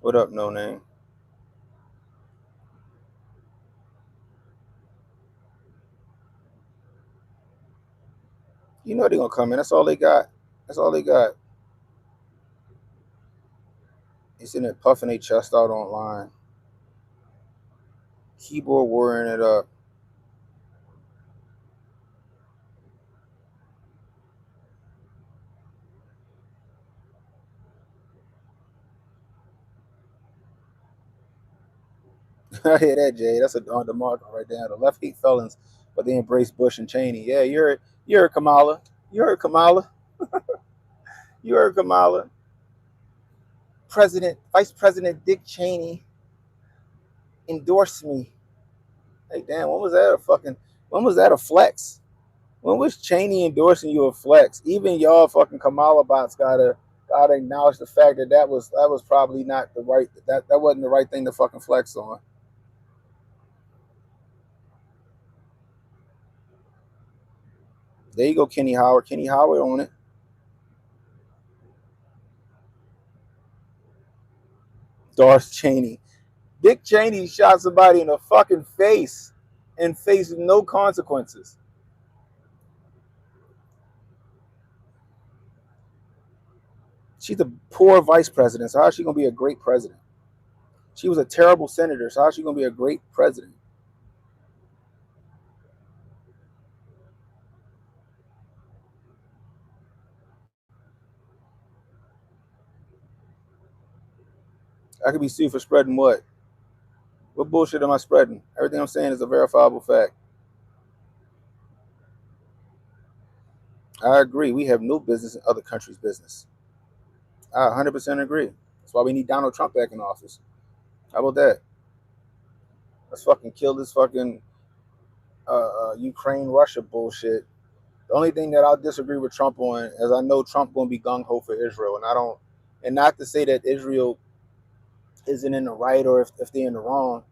What up, no name? You know they're gonna come in. That's all they got. That's all they got. They sitting there puffing their chest out online, keyboard warring it up. I hear that, Jay. That's on the market right there. The left hate felons, but they embrace Bush and Cheney. Yeah, you're Kamala. You heard Kamala. You heard Kamala. Vice President Dick Cheney endorsed me. Hey, damn, when was that a flex? When was Cheney endorsing you a flex? Even y'all fucking Kamala bots gotta acknowledge the fact that that was probably not the right that wasn't the right thing to fucking flex on. There you go, Kenny Howard. Kenny Howard on it. Darth Cheney. Dick Cheney shot somebody in the fucking face and faced no consequences. She's a poor vice president, so how's she gonna be a great president? She was a terrible senator, so how's she gonna be a great president? I could be sued for spreading what? What bullshit am I spreading? Everything I'm saying is a verifiable fact. I agree. We have no business in other countries' business. I 100% agree. That's why we need Donald Trump back in office. How about that? Let's fucking kill this fucking Ukraine Russia bullshit. The only thing that I'll disagree with Trump on is I know Trump gonna be gung ho for Israel, and I don't. And not to say that Israel isn't in the right or if they're in the wrong,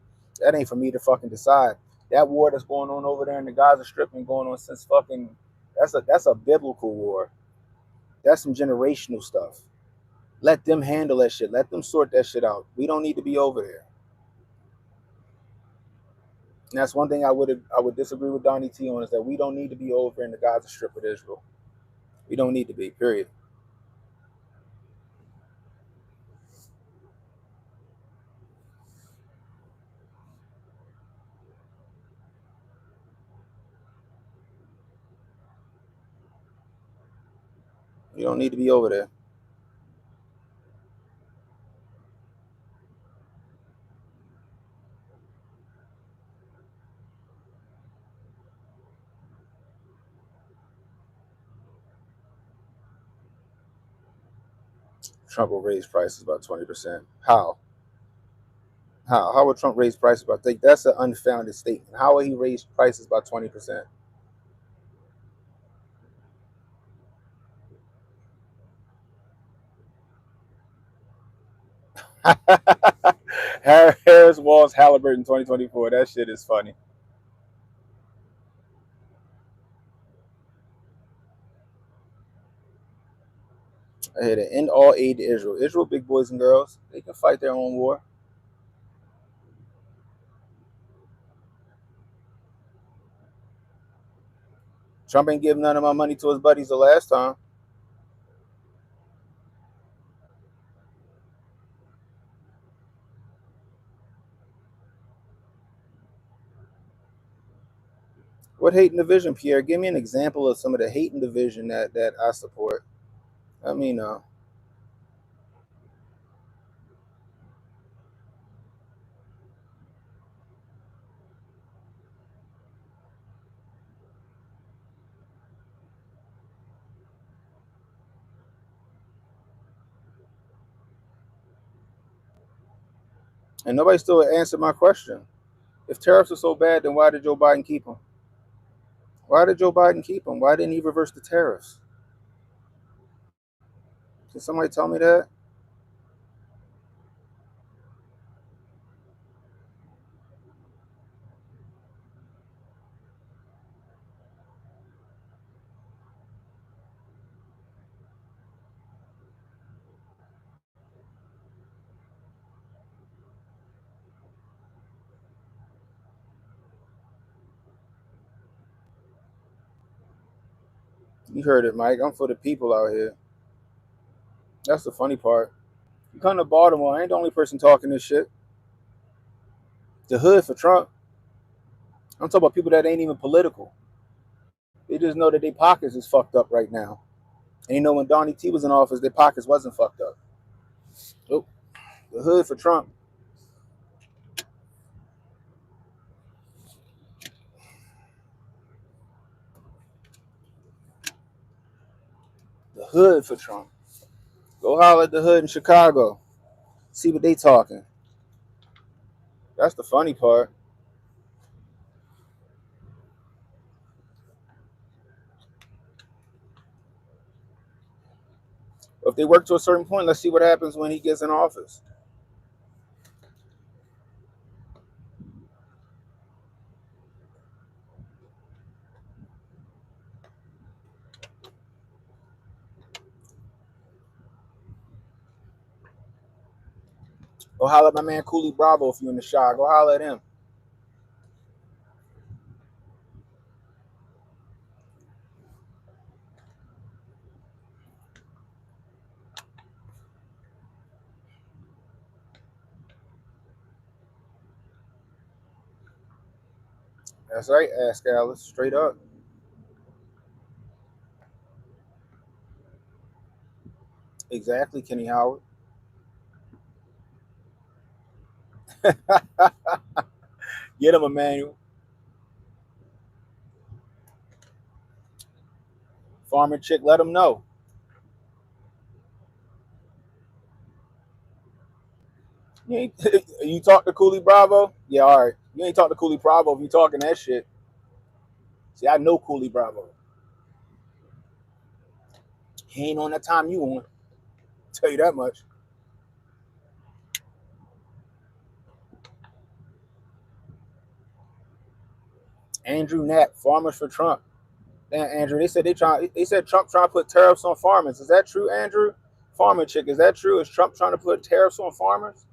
that ain't for me to fucking decide. That war that's going on over there in the Gaza Strip been going on since fucking. That's a biblical war. That's some generational stuff. Let them handle that shit. Let them sort that shit out. We don't need to be over there. And that's one thing I would disagree with Donnie T on is that we don't need to be over in the Gaza Strip with Israel. We don't need to be. Period. You don't need to be over there. Trump will raise prices by 20%. How? How? How would Trump raise prices by? That's an unfounded statement. How will he raise prices by 20%? Harris Walls Halliburton 2024. That shit is funny. I had to end all aid to Israel. Israel, big boys and girls, they can fight their own war. Trump ain't giving none of my money to his buddies the last time. What hate and division, Pierre? Give me an example of some of the hate and division that I support. I mean, and nobody still answered my question. If tariffs are so bad, then why did Joe Biden keep them? Why did Joe Biden keep them? Why didn't he reverse the tariffs? Can somebody tell me that? You heard it, Mike. I'm for the people out here. That's the funny part. You come to Baltimore, I ain't the only person talking this shit. The hood for Trump. I'm talking about people that ain't even political. They just know that their pockets is fucked up right now. And you know when Donnie T was in office, their pockets wasn't fucked up. Oh, the hood for Trump. The hood for Trump. Go holler at the hood in Chicago. See what they talking. That's the funny part. If they work to a certain point, let's see what happens when he gets in office. Go holler at my man Cooley Bravo if you're in the shot. Go holler at him. That's right, Ask Alice. Straight up. Exactly, Kenny Howard. Get him, Emmanuel. Farmer chick, let him know. You talk to Cooley Bravo? Yeah, all right. You ain't talk to Cooley Bravo if you talking that shit. See, I know Cooley Bravo. He ain't on that time you on. Tell you that much. Andrew Knapp, Farmers for Trump. Damn, Andrew, they said Trump trying to put tariffs on farmers. Is that true, Andrew? Farmer chick, is that true? Is Trump trying to put tariffs on farmers?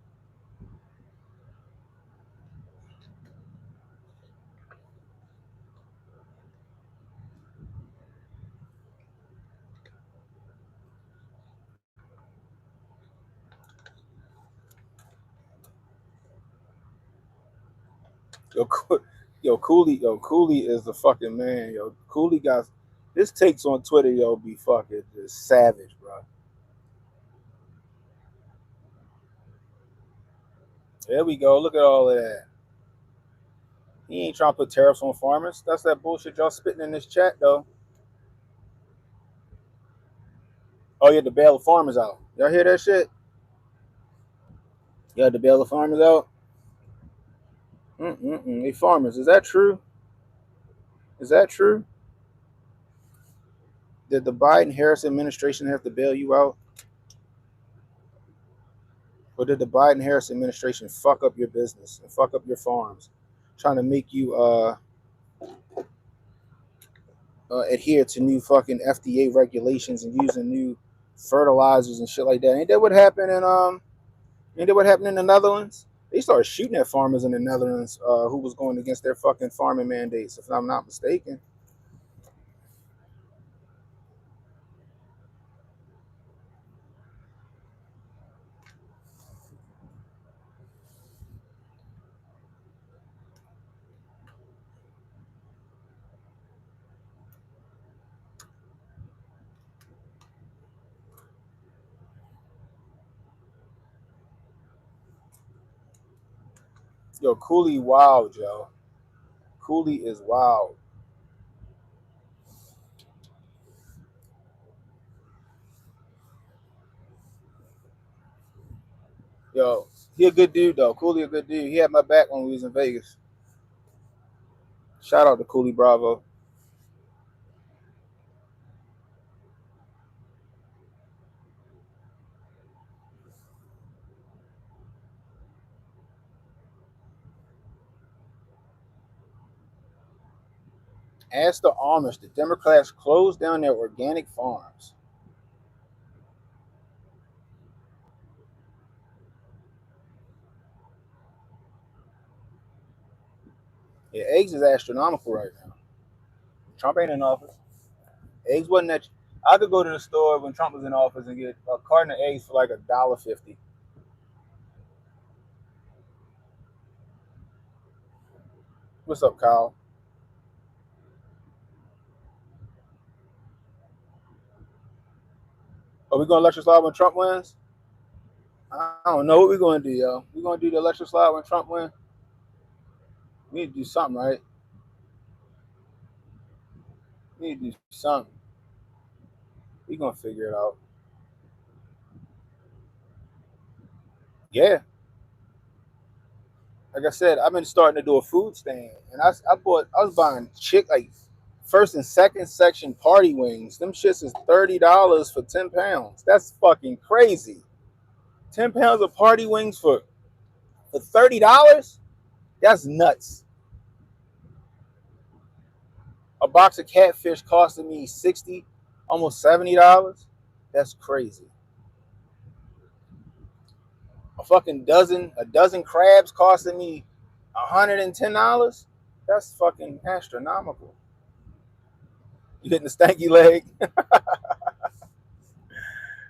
Yo, Cooley is the fucking man. Yo, Cooley got his takes on Twitter. Yo, be fucking just savage, bro. There we go. Look at all of that. He ain't trying to put tariffs on farmers. That's that bullshit y'all spitting in this chat, though. Oh, you had to bail the farmers out. Y'all hear that shit? You had to bail the farmers out. Hey, farmers, is that true? Is that true? Did the Biden Harris administration have to bail you out? Or did the Biden Harris administration fuck up your business and fuck up your farms, trying to make you adhere to new fucking FDA regulations and using new fertilizers and shit like that? Ain't that what happened in Ain't that what happened in the Netherlands? They started shooting at farmers in the Netherlands who was going against their fucking farming mandates, if I'm not mistaken. Yo, Cooley wild, Joe. Cooley is wild. Yo, he a good dude though. Cooley a good dude. He had my back when we was in Vegas. Shout out to Cooley Bravo. Ask the Amish. The Democrats closed down their organic farms. Yeah, eggs is astronomical right now. Trump ain't in office. Eggs wasn't that. I could go to the store when Trump was in office and get a carton of eggs for like $1.50. What's up, Kyle? Are we gonna lecture slide when Trump wins? I don't know what we're gonna do, yo. We're gonna do the lecture slide when Trump wins. We need to do something, right? We need to do something. We gonna figure it out. Yeah, like I said, I've been starting to do a food stand, and I was buying like first and second section party wings. Them shits is $30 for 10 pounds. That's fucking crazy. 10 pounds of party wings for $30? That's nuts. A box of catfish costing me 60, almost $70. That's crazy. A dozen crabs costing me $110. That's fucking astronomical. You hitting the stanky leg?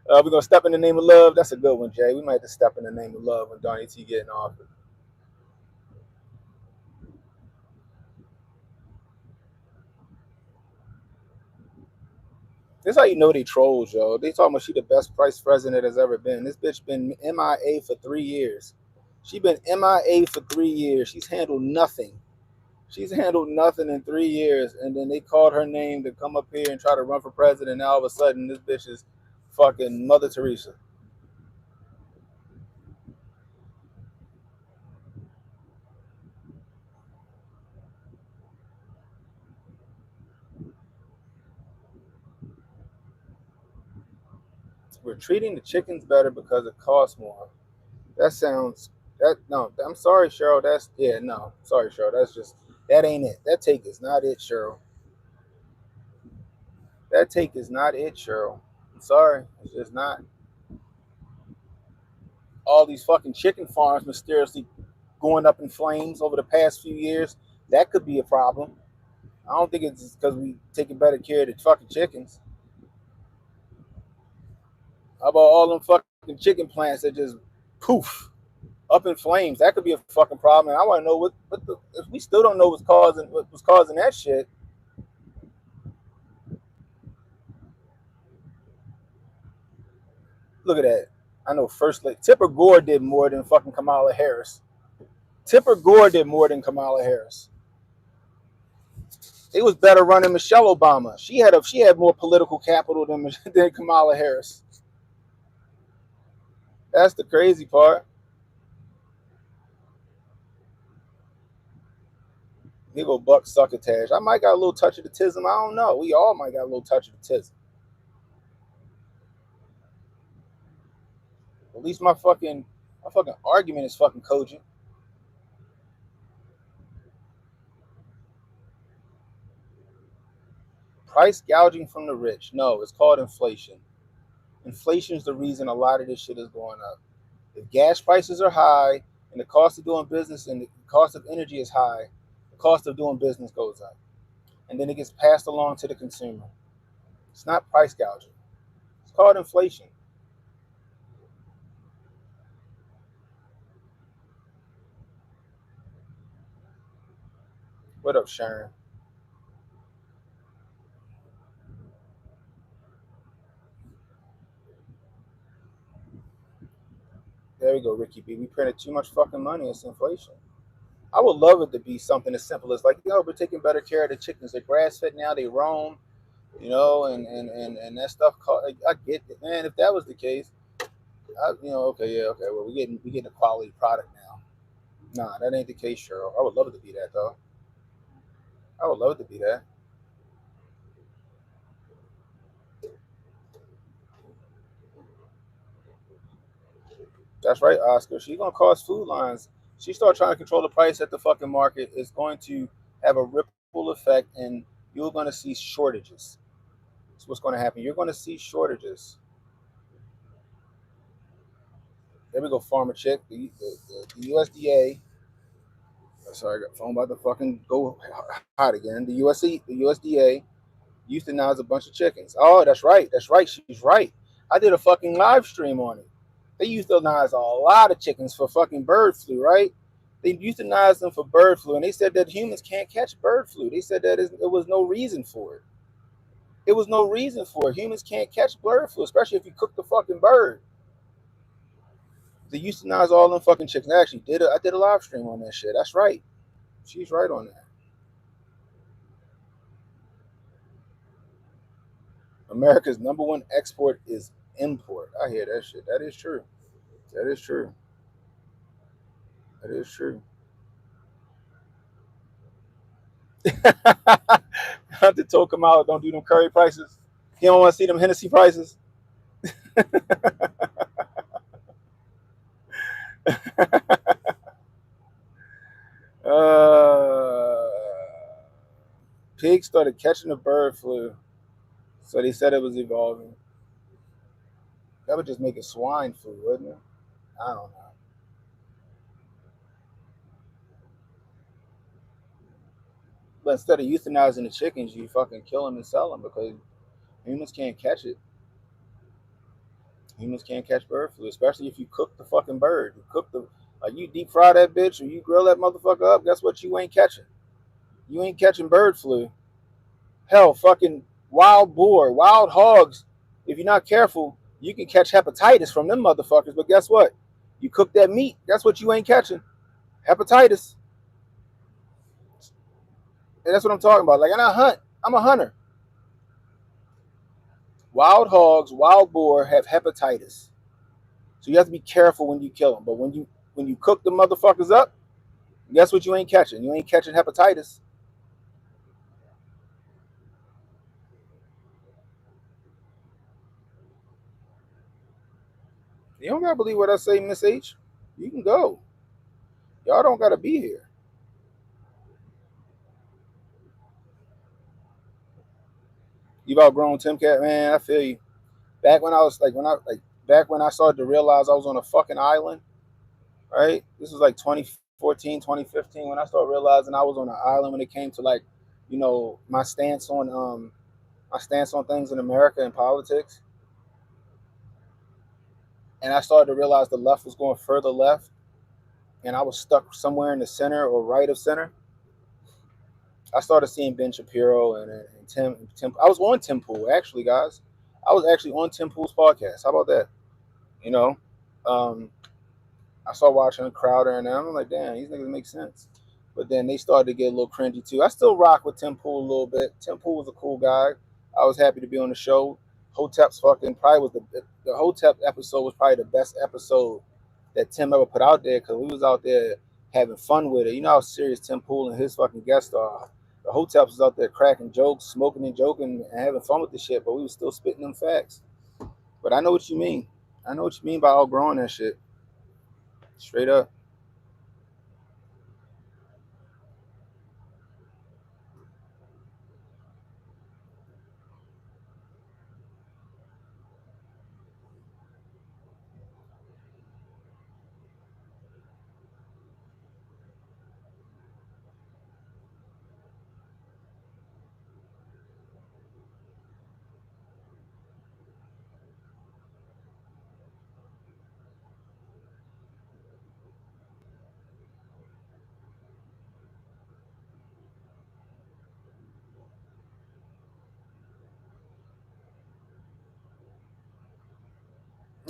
We're gonna step in the name of love. That's a good one, Jay. We might have to step in the name of love when Donnie T getting off. This how you know they trolls, yo. They talking about she the best price president has ever been. This bitch been MIA for 3 years. She been MIA for 3 years. She's handled nothing. She's handled nothing in 3 years, and then they called her name to come up here and try to run for president. Now all of a sudden, this bitch is fucking Mother Teresa. We're treating the chickens better because it costs more. That sounds that no. I'm sorry, Cheryl. That's yeah. No, sorry, Cheryl. That's just that ain't it. That take is not it, Cheryl. That take is not it, Cheryl. I'm sorry. It's just not. All these fucking chicken farms mysteriously going up in flames over the past few years. That could be a problem. I don't think it's because we taking better care of the fucking chickens. How about all them fucking chicken plants that just poof up in flames? That could be a fucking problem. And I want to know what the if we still don't know what was causing that shit. Look at that. I know First Lady Tipper Gore did more than fucking Kamala Harris. Tipper Gore did more than Kamala Harris. It was better running Michelle Obama. She had more political capital than Kamala Harris. That's the crazy part. He go buck succotash. I might got a little touch of the tism. I don't know. We all might got a little touch of the tism. At least my fucking argument is fucking cogent. Price gouging from the rich. No, it's called inflation. Inflation is the reason a lot of this shit is going up. If gas prices are high and the cost of doing business and the cost of energy is high, the cost of doing business goes up. And then it gets passed along to the consumer. It's not price gouging. It's called inflation. What up, Sharon? There we go, Ricky B. We printed too much fucking money. It's inflation. I would love it to be something as simple as like, yo, we're taking better care of the chickens. They're grass fed now. They roam, and that stuff. I get it, man. If that was the case, okay, yeah, okay. Well, we getting a quality product now. Nah, that ain't the case, Cheryl. I would love it to be that though. I would love it to be that. That's right, Oscar. She's gonna cause food lines. She start trying to control the price at the fucking market. It's going to have a ripple effect, and you're gonna see shortages. That's what's going to happen. You're going to see shortages. There we go, farmer chick. The USDA. Sorry, I got phone about to fucking go hot again. The USDA Euthanize a bunch of chickens. Oh, that's right. That's right. She's right. I did a fucking live stream on it. They euthanize a lot of chickens for fucking bird flu, right? They euthanized them for bird flu, and they said that humans can't catch bird flu. They said that it was no reason for it. It was no reason for it. Humans can't catch bird flu, especially if you cook the fucking bird. They euthanize all them fucking chickens. I did a live stream on that shit. That's right. She's right on that. America's number one export is import. I hear that shit. That is true. That is true. That is true. Hunter told Kamala, don't do them curry prices. He don't want to see them Hennessy prices. uh, Pigs started catching the bird flu, so they said it was evolving. That would just make it swine flu, wouldn't it? I don't know. But instead of euthanizing the chickens, you fucking kill them and sell them because humans can't catch it. Humans can't catch bird flu, especially if you cook the fucking bird. You cook the like you deep fry that bitch or you grill that motherfucker up. Guess what? You ain't catching. You ain't catching bird flu. Hell, fucking wild boar, wild hogs. If you're not careful, you can catch hepatitis from them motherfuckers. But guess what? You cook that meat. Guess what? You ain't catching hepatitis. And that's what I'm talking about. Like, and I hunt. I'm a hunter. Wild hogs, wild boar have hepatitis. So you have to be careful when you kill them. But when you cook the motherfuckers up, guess what? You ain't catching. You ain't catching hepatitis. You don't gotta believe what I say, Miss H. You can go. Y'all don't gotta be here. You've outgrown Tim Cat, man. I feel you. Back when I was like back when I started to realize I was on a fucking island, right? This was like 2014, 2015 when I started realizing I was on an island when it came to like, my stance on things in America and politics. And I started to realize the left was going further left and I was stuck somewhere in the center or right of center. I started seeing Ben Shapiro and Tim. I was on Tim Pool actually, guys. I was actually on Tim Pool's podcast. How about that? You know, um, I started watching Crowder and them. I'm like, damn, these niggas make sense. But then they started to get a little cringy too. I still rock with Tim Pool a little bit. Tim Pool was a cool guy. I was happy to be on the show. Hotep's fucking probably was the Hotep episode was probably the best episode that Tim ever put out there because we was out there having fun with it. You know how serious Tim Pool and his fucking guests are. The Hoteps was out there cracking jokes, smoking and joking, and having fun with the shit, but we was still spitting them facts. But I know what you mean. I know what you mean by outgrowing that shit. Straight up.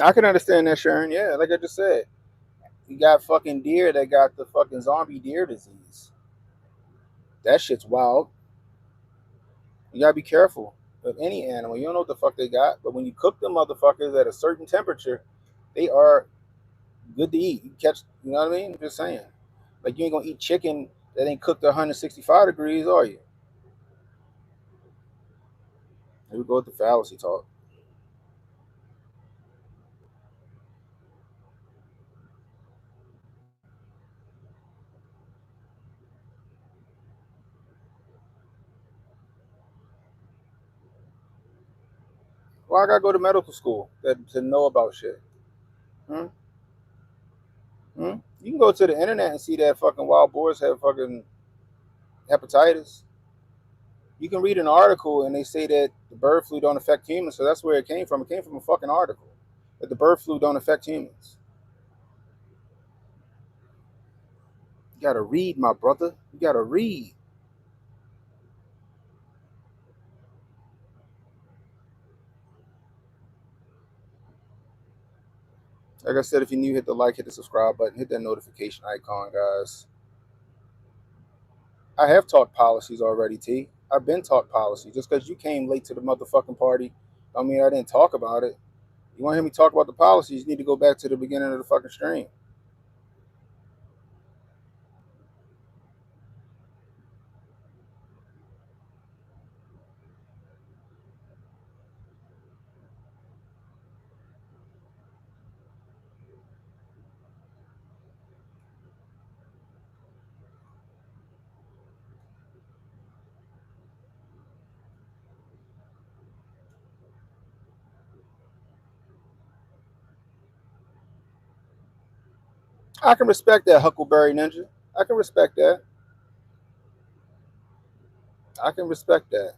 I can understand that, Sharon. Yeah, like I just said, you got fucking deer that got the fucking zombie deer disease. That shit's wild. You gotta be careful of any animal. You don't know what the fuck they got, but when you cook them motherfuckers at a certain temperature, they are good to eat. You catch, you know what I mean? I'm just saying. Like you ain't gonna eat chicken that ain't cooked at 165 degrees, are you? Here we go with the fallacy talk. Well, I gotta go to medical school to know about shit. Hmm? Hmm? You can go to the internet and see that fucking wild boars have fucking hepatitis. You can read an article and they say that the bird flu don't affect humans, so that's where it came from. It came from a fucking article that the bird flu don't affect humans. You gotta read, my brother. You gotta read. Like I said, if you're new, hit the like, hit the subscribe button, hit that notification icon, guys. I have talked policies already, T. I've been talked policy. Just because you came late to the motherfucking party, I mean, I didn't talk about it. You want to hear me talk about the policies? You need to go back to the beginning of the fucking stream. I can respect that, Huckleberry Ninja. I can respect that. I can respect that.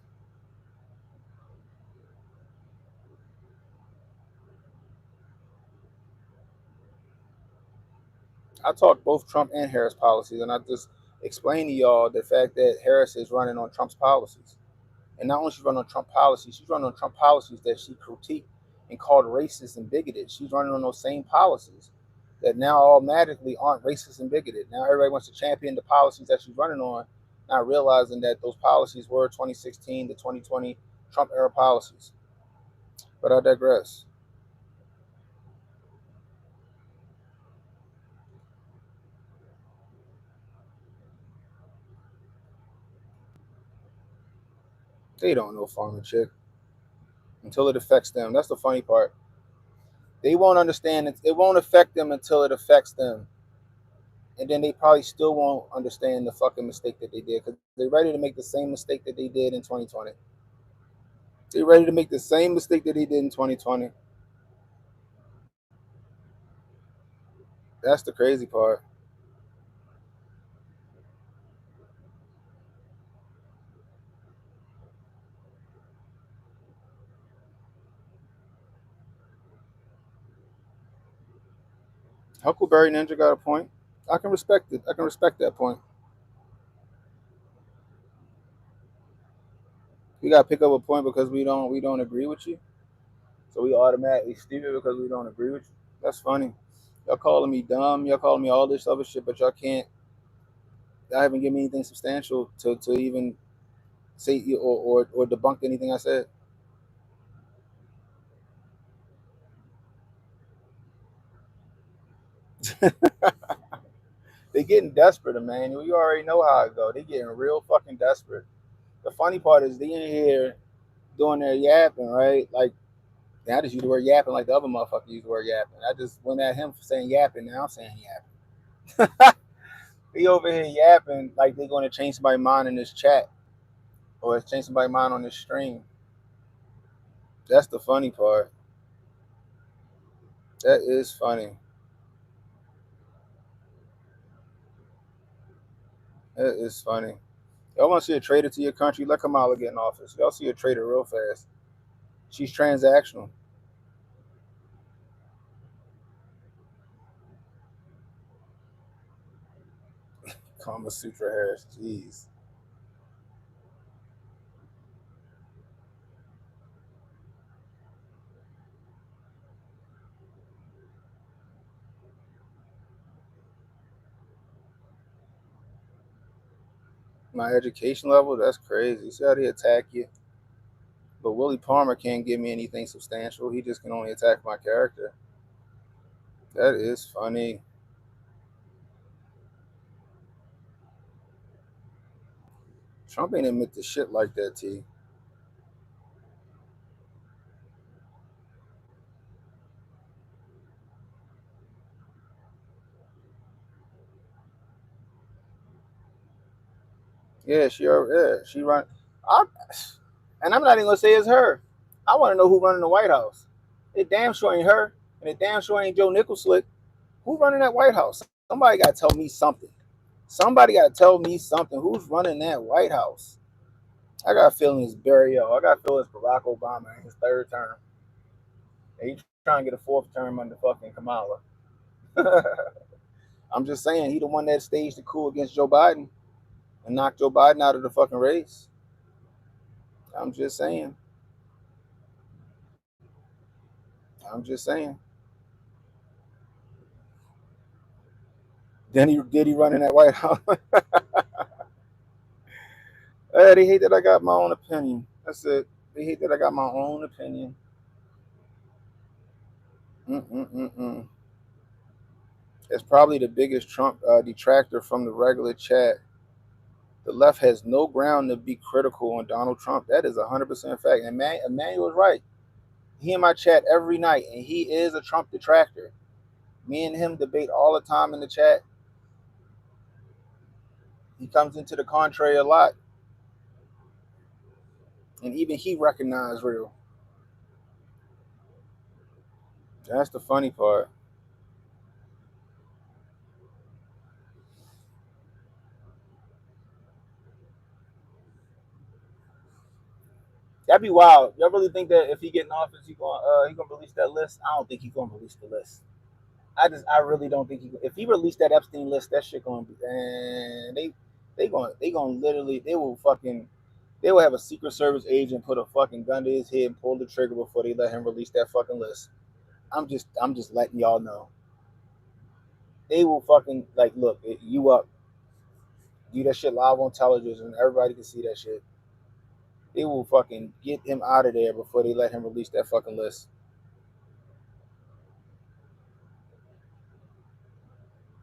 I talked both Trump and Harris policies, and I just explained to y'all the fact that Harris is running on Trump's policies. And not only she's running on Trump policies, she's running on Trump policies that she critiqued and called racist and bigoted. She's running on those same policies that now automatically aren't racist and bigoted. Now everybody wants to champion the policies that she's running on, not realizing that those policies were 2016 to 2020 Trump era policies. But I digress. They don't know farming chick until it affects them. That's the funny part. They won't understand it. It won't affect them until it affects them. And then they probably still won't understand the fucking mistake that they did because they're ready to make the same mistake that they did in 2020. They're ready to make the same mistake that they did in 2020. That's the crazy part. Huckleberry Ninja got a point. I can respect it. I can respect that point. We gotta pick up a point because we don't agree with you. So we automatically stupid because we don't agree with you. That's funny. Y'all calling me dumb. Y'all calling me all this other shit, but y'all can't. Y'all haven't given me anything substantial to even say or debunk anything I said. They getting desperate, Emmanuel. You already know how it go. They getting real fucking desperate. The funny part is they in here doing their yapping, right? Like I just use the word yapping like the other motherfucker used the word yapping. I just went at him for saying yapping. Now I'm saying yapping. He over here yapping like they're going to change somebody's mind in this chat or change somebody's mind on this stream. That's the funny part. That is funny. That is funny. Y'all want to see a traitor to your country? Let Kamala get in office. Y'all see a traitor real fast. She's transactional. Kama Sutra Harris. Jeez. My education level, that's crazy. See how they attack you? But Willie Palmer can't give me anything substantial. He just can only attack my character. That is funny. Trump ain't admit to shit like that, T. She run. I, and I'm not even gonna say it's her. I want to know who running the White House. It damn sure ain't her, and it damn sure ain't Joe Nicholslick. Who running that White House? Somebody got to tell me something. Somebody got to tell me something. Who's running that White House? I got a feeling it's Barrio. I got a feeling it's Barack Obama in his third term. And he's trying to get a fourth term under fucking Kamala. I'm just saying, he the one that staged the coup against Joe Biden and knocked Joe Biden out of the fucking race. I'm just saying. I'm just saying. Then he did he run in that White House. They hate that I got my own opinion. That's it. They hate that I got my own opinion. Mm-mm-mm-mm. It's probably the biggest Trump detractor from the regular chat. The left has no ground to be critical on Donald Trump. That is 100% fact. And Emmanuel is right. He in my chat every night, and he is a Trump detractor. Me and him debate all the time in the chat. He comes into the contrary a lot, and even he recognized real. That's the funny part. That'd be wild. Y'all really think that if he get in office, he gonna release that list? I don't think he's gonna release the list. I really don't think if he released that Epstein list, that shit gonna be, and they gonna literally, they will have a Secret Service agent put a fucking gun to his head and pull the trigger before they let him release that fucking list. I'm just letting y'all know. They will fucking, like, look, you up, do that shit live on television and everybody can see that shit. They will fucking get him out of there before they let him release that fucking list.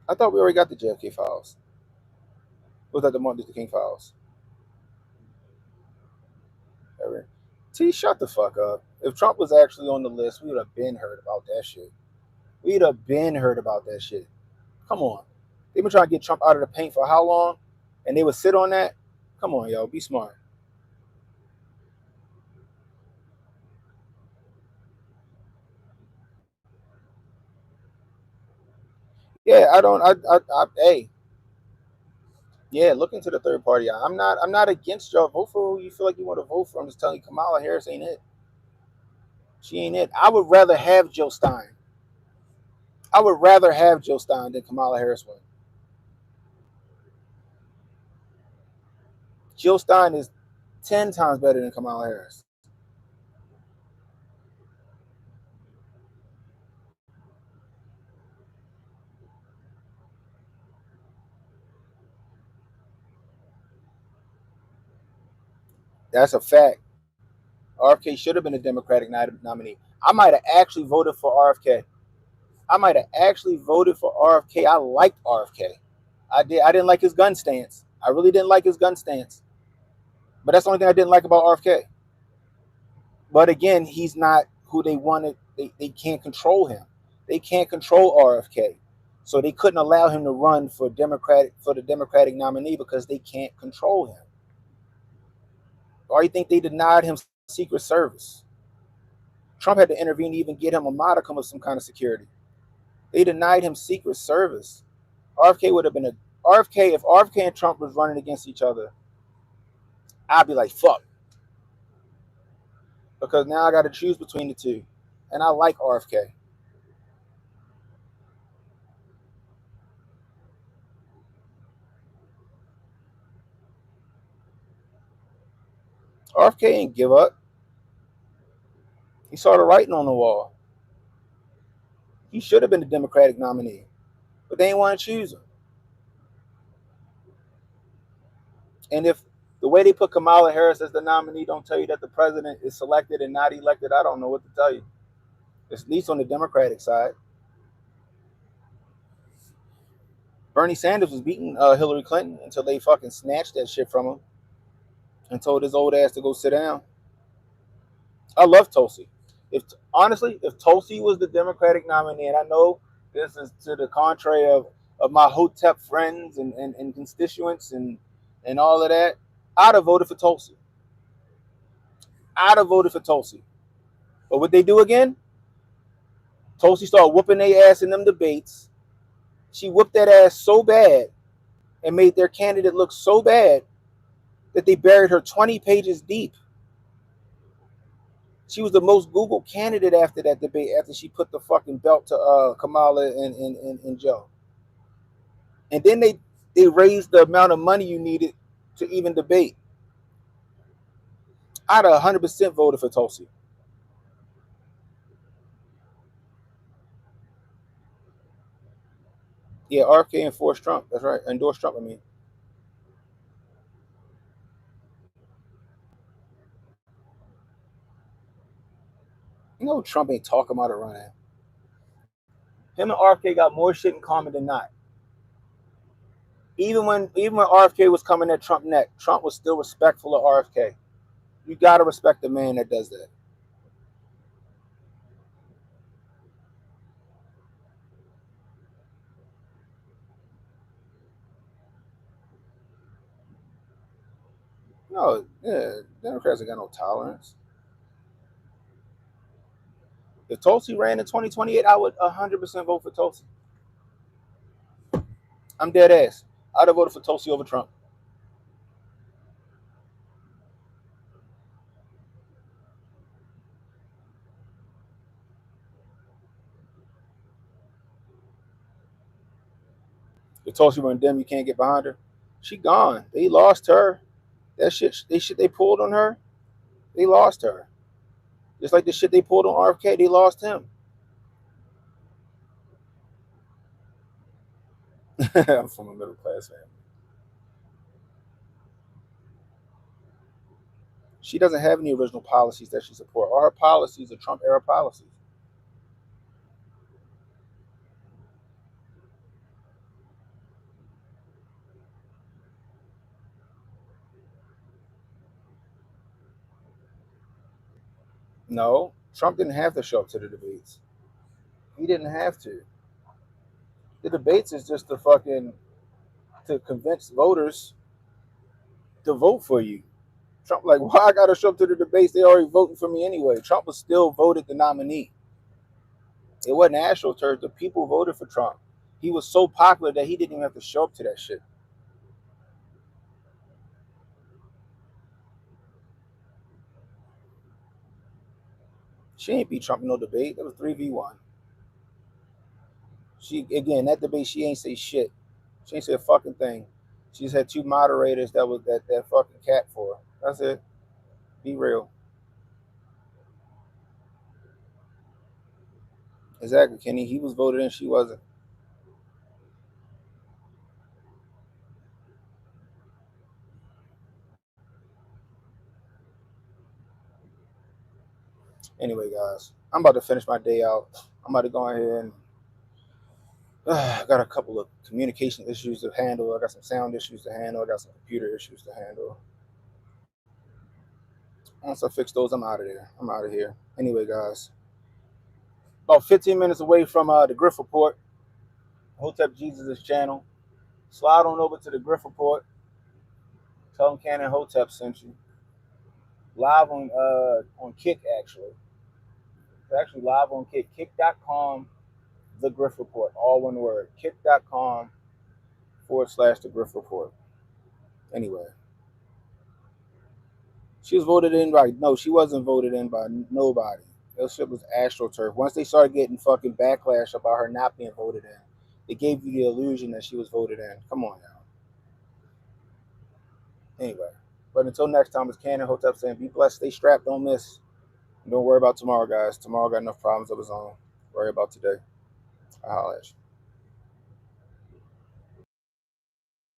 I thought we already got the JFK files. Was that the Martin Luther King files? Ever? T, shut the fuck up. If Trump was actually on the list, we would have been heard about that shit. We'd have been heard about that shit. Come on. They've been trying to get Trump out of the paint for how long? And they would sit on that? Come on, yo, be smart. Yeah, I don't. Hey, yeah, look into the third party. I'm not against y'all. Vote for who you feel like you want to vote for. I'm just telling you, Kamala Harris ain't it. She ain't it. I would rather have Jill Stein. I would rather have Jill Stein than Kamala Harris win. Jill Stein is 10 times better than Kamala Harris. That's a fact. RFK should have been a Democratic nominee. I might have actually voted for RFK. I might have actually voted for RFK. I liked RFK. I did. I didn't like his gun stance. I really didn't like his gun stance. But that's the only thing I didn't like about RFK. But again, he's not who they wanted. They can't control him. They can't control RFK. So they couldn't allow him to run for the Democratic nominee because they can't control him. Or you think they denied him Secret Service? Trump had to intervene to even get him a modicum of some kind of security. They denied him Secret Service. RFK would have been a RFK if RFK and Trump was running against each other. I'd be like, fuck, because now I got to choose between the two, and I like RFK. RFK ain't give up. He saw the writing on the wall. He should have been the Democratic nominee, but they didn't want to choose him. And if the way they put Kamala Harris as the nominee don't tell you that the president is selected and not elected, I don't know what to tell you. It's at least on the Democratic side. Bernie Sanders was beating Hillary Clinton until they fucking snatched that shit from him and told his old ass to go sit down. I love Tulsi. If honestly, if Tulsi was the Democratic nominee, and I know this is to the contrary of my Hotep friends and constituents and all of that, I'd have voted for Tulsi. I'd have voted for Tulsi. But what they do again? Tulsi started whooping their ass in them debates. She whooped that ass so bad and made their candidate look so bad that they buried her 20 pages deep. She was the most Googled candidate after that debate, after she put the fucking belt to Kamala and Joe. And then they raised the amount of money you needed to even debate. I'd 100% voted for Tulsi. Yeah, RFK enforced Trump. That's right. Endorsed Trump, I mean. You know Trump ain't talking about it running. Him and RFK got more shit in common than not. Even when RFK was coming at Trump neck, Trump was still respectful of RFK. You gotta respect the man that does that. No, yeah, Democrats ain't got no tolerance. If Tulsi ran in 2028, I would 100% vote for Tulsi. I'm dead ass. I'd have voted for Tulsi over Trump. If Tulsi run Dem, you can't get behind her. She gone. They lost her. That shit they pulled on her. They lost her. Just like the shit they pulled on RFK, they lost him. I'm from a middle class family. She doesn't have any original policies that she supports. All her policies are Trump era policies. No, Trump didn't have to show up to the debates. He didn't have to. The debates is just to convince voters to vote for you. Trump like, why I gotta show up to the debates? They already voting for me anyway. Trump was still voted the nominee. It wasn't AstroTurf. The people voted for Trump. He was so popular that he didn't even have to show up to that shit. She ain't beat Trump in no debate. That was 3v1. She again that debate she ain't say shit. She ain't say a fucking thing. She just had two moderators that was that fucking cat for her. That's it. Be real. Exactly, Kenny. He was voted in, she wasn't. Anyway, guys, I'm about to finish my day out. I'm about to go ahead and I got a couple of communication issues to handle. I got some sound issues to handle. I got some computer issues to handle. Once I fix those, I'm out of there. I'm out of here. Anyway, guys, about 15 minutes away from the Griff Report, Hotep Jesus' channel. Slide on over to the Griff Report. Tell them Cannon Hotep sent you. Live on Kick, actually. It's actually live on Kick. Kick.com, The Griff Report. All one word. Kick.com / The Griff Report. Anyway. She was voted in by no, she wasn't voted in by nobody. That shit was AstroTurf. Once they started getting fucking backlash about her not being voted in, they gave you the illusion that she was voted in. Come on now. Anyway, but until next time, it's Cannon Hotep saying, be blessed, stay strapped, don't miss. And don't worry about tomorrow, guys. Tomorrow got enough problems of its own. Worry about today. I'll holler at you.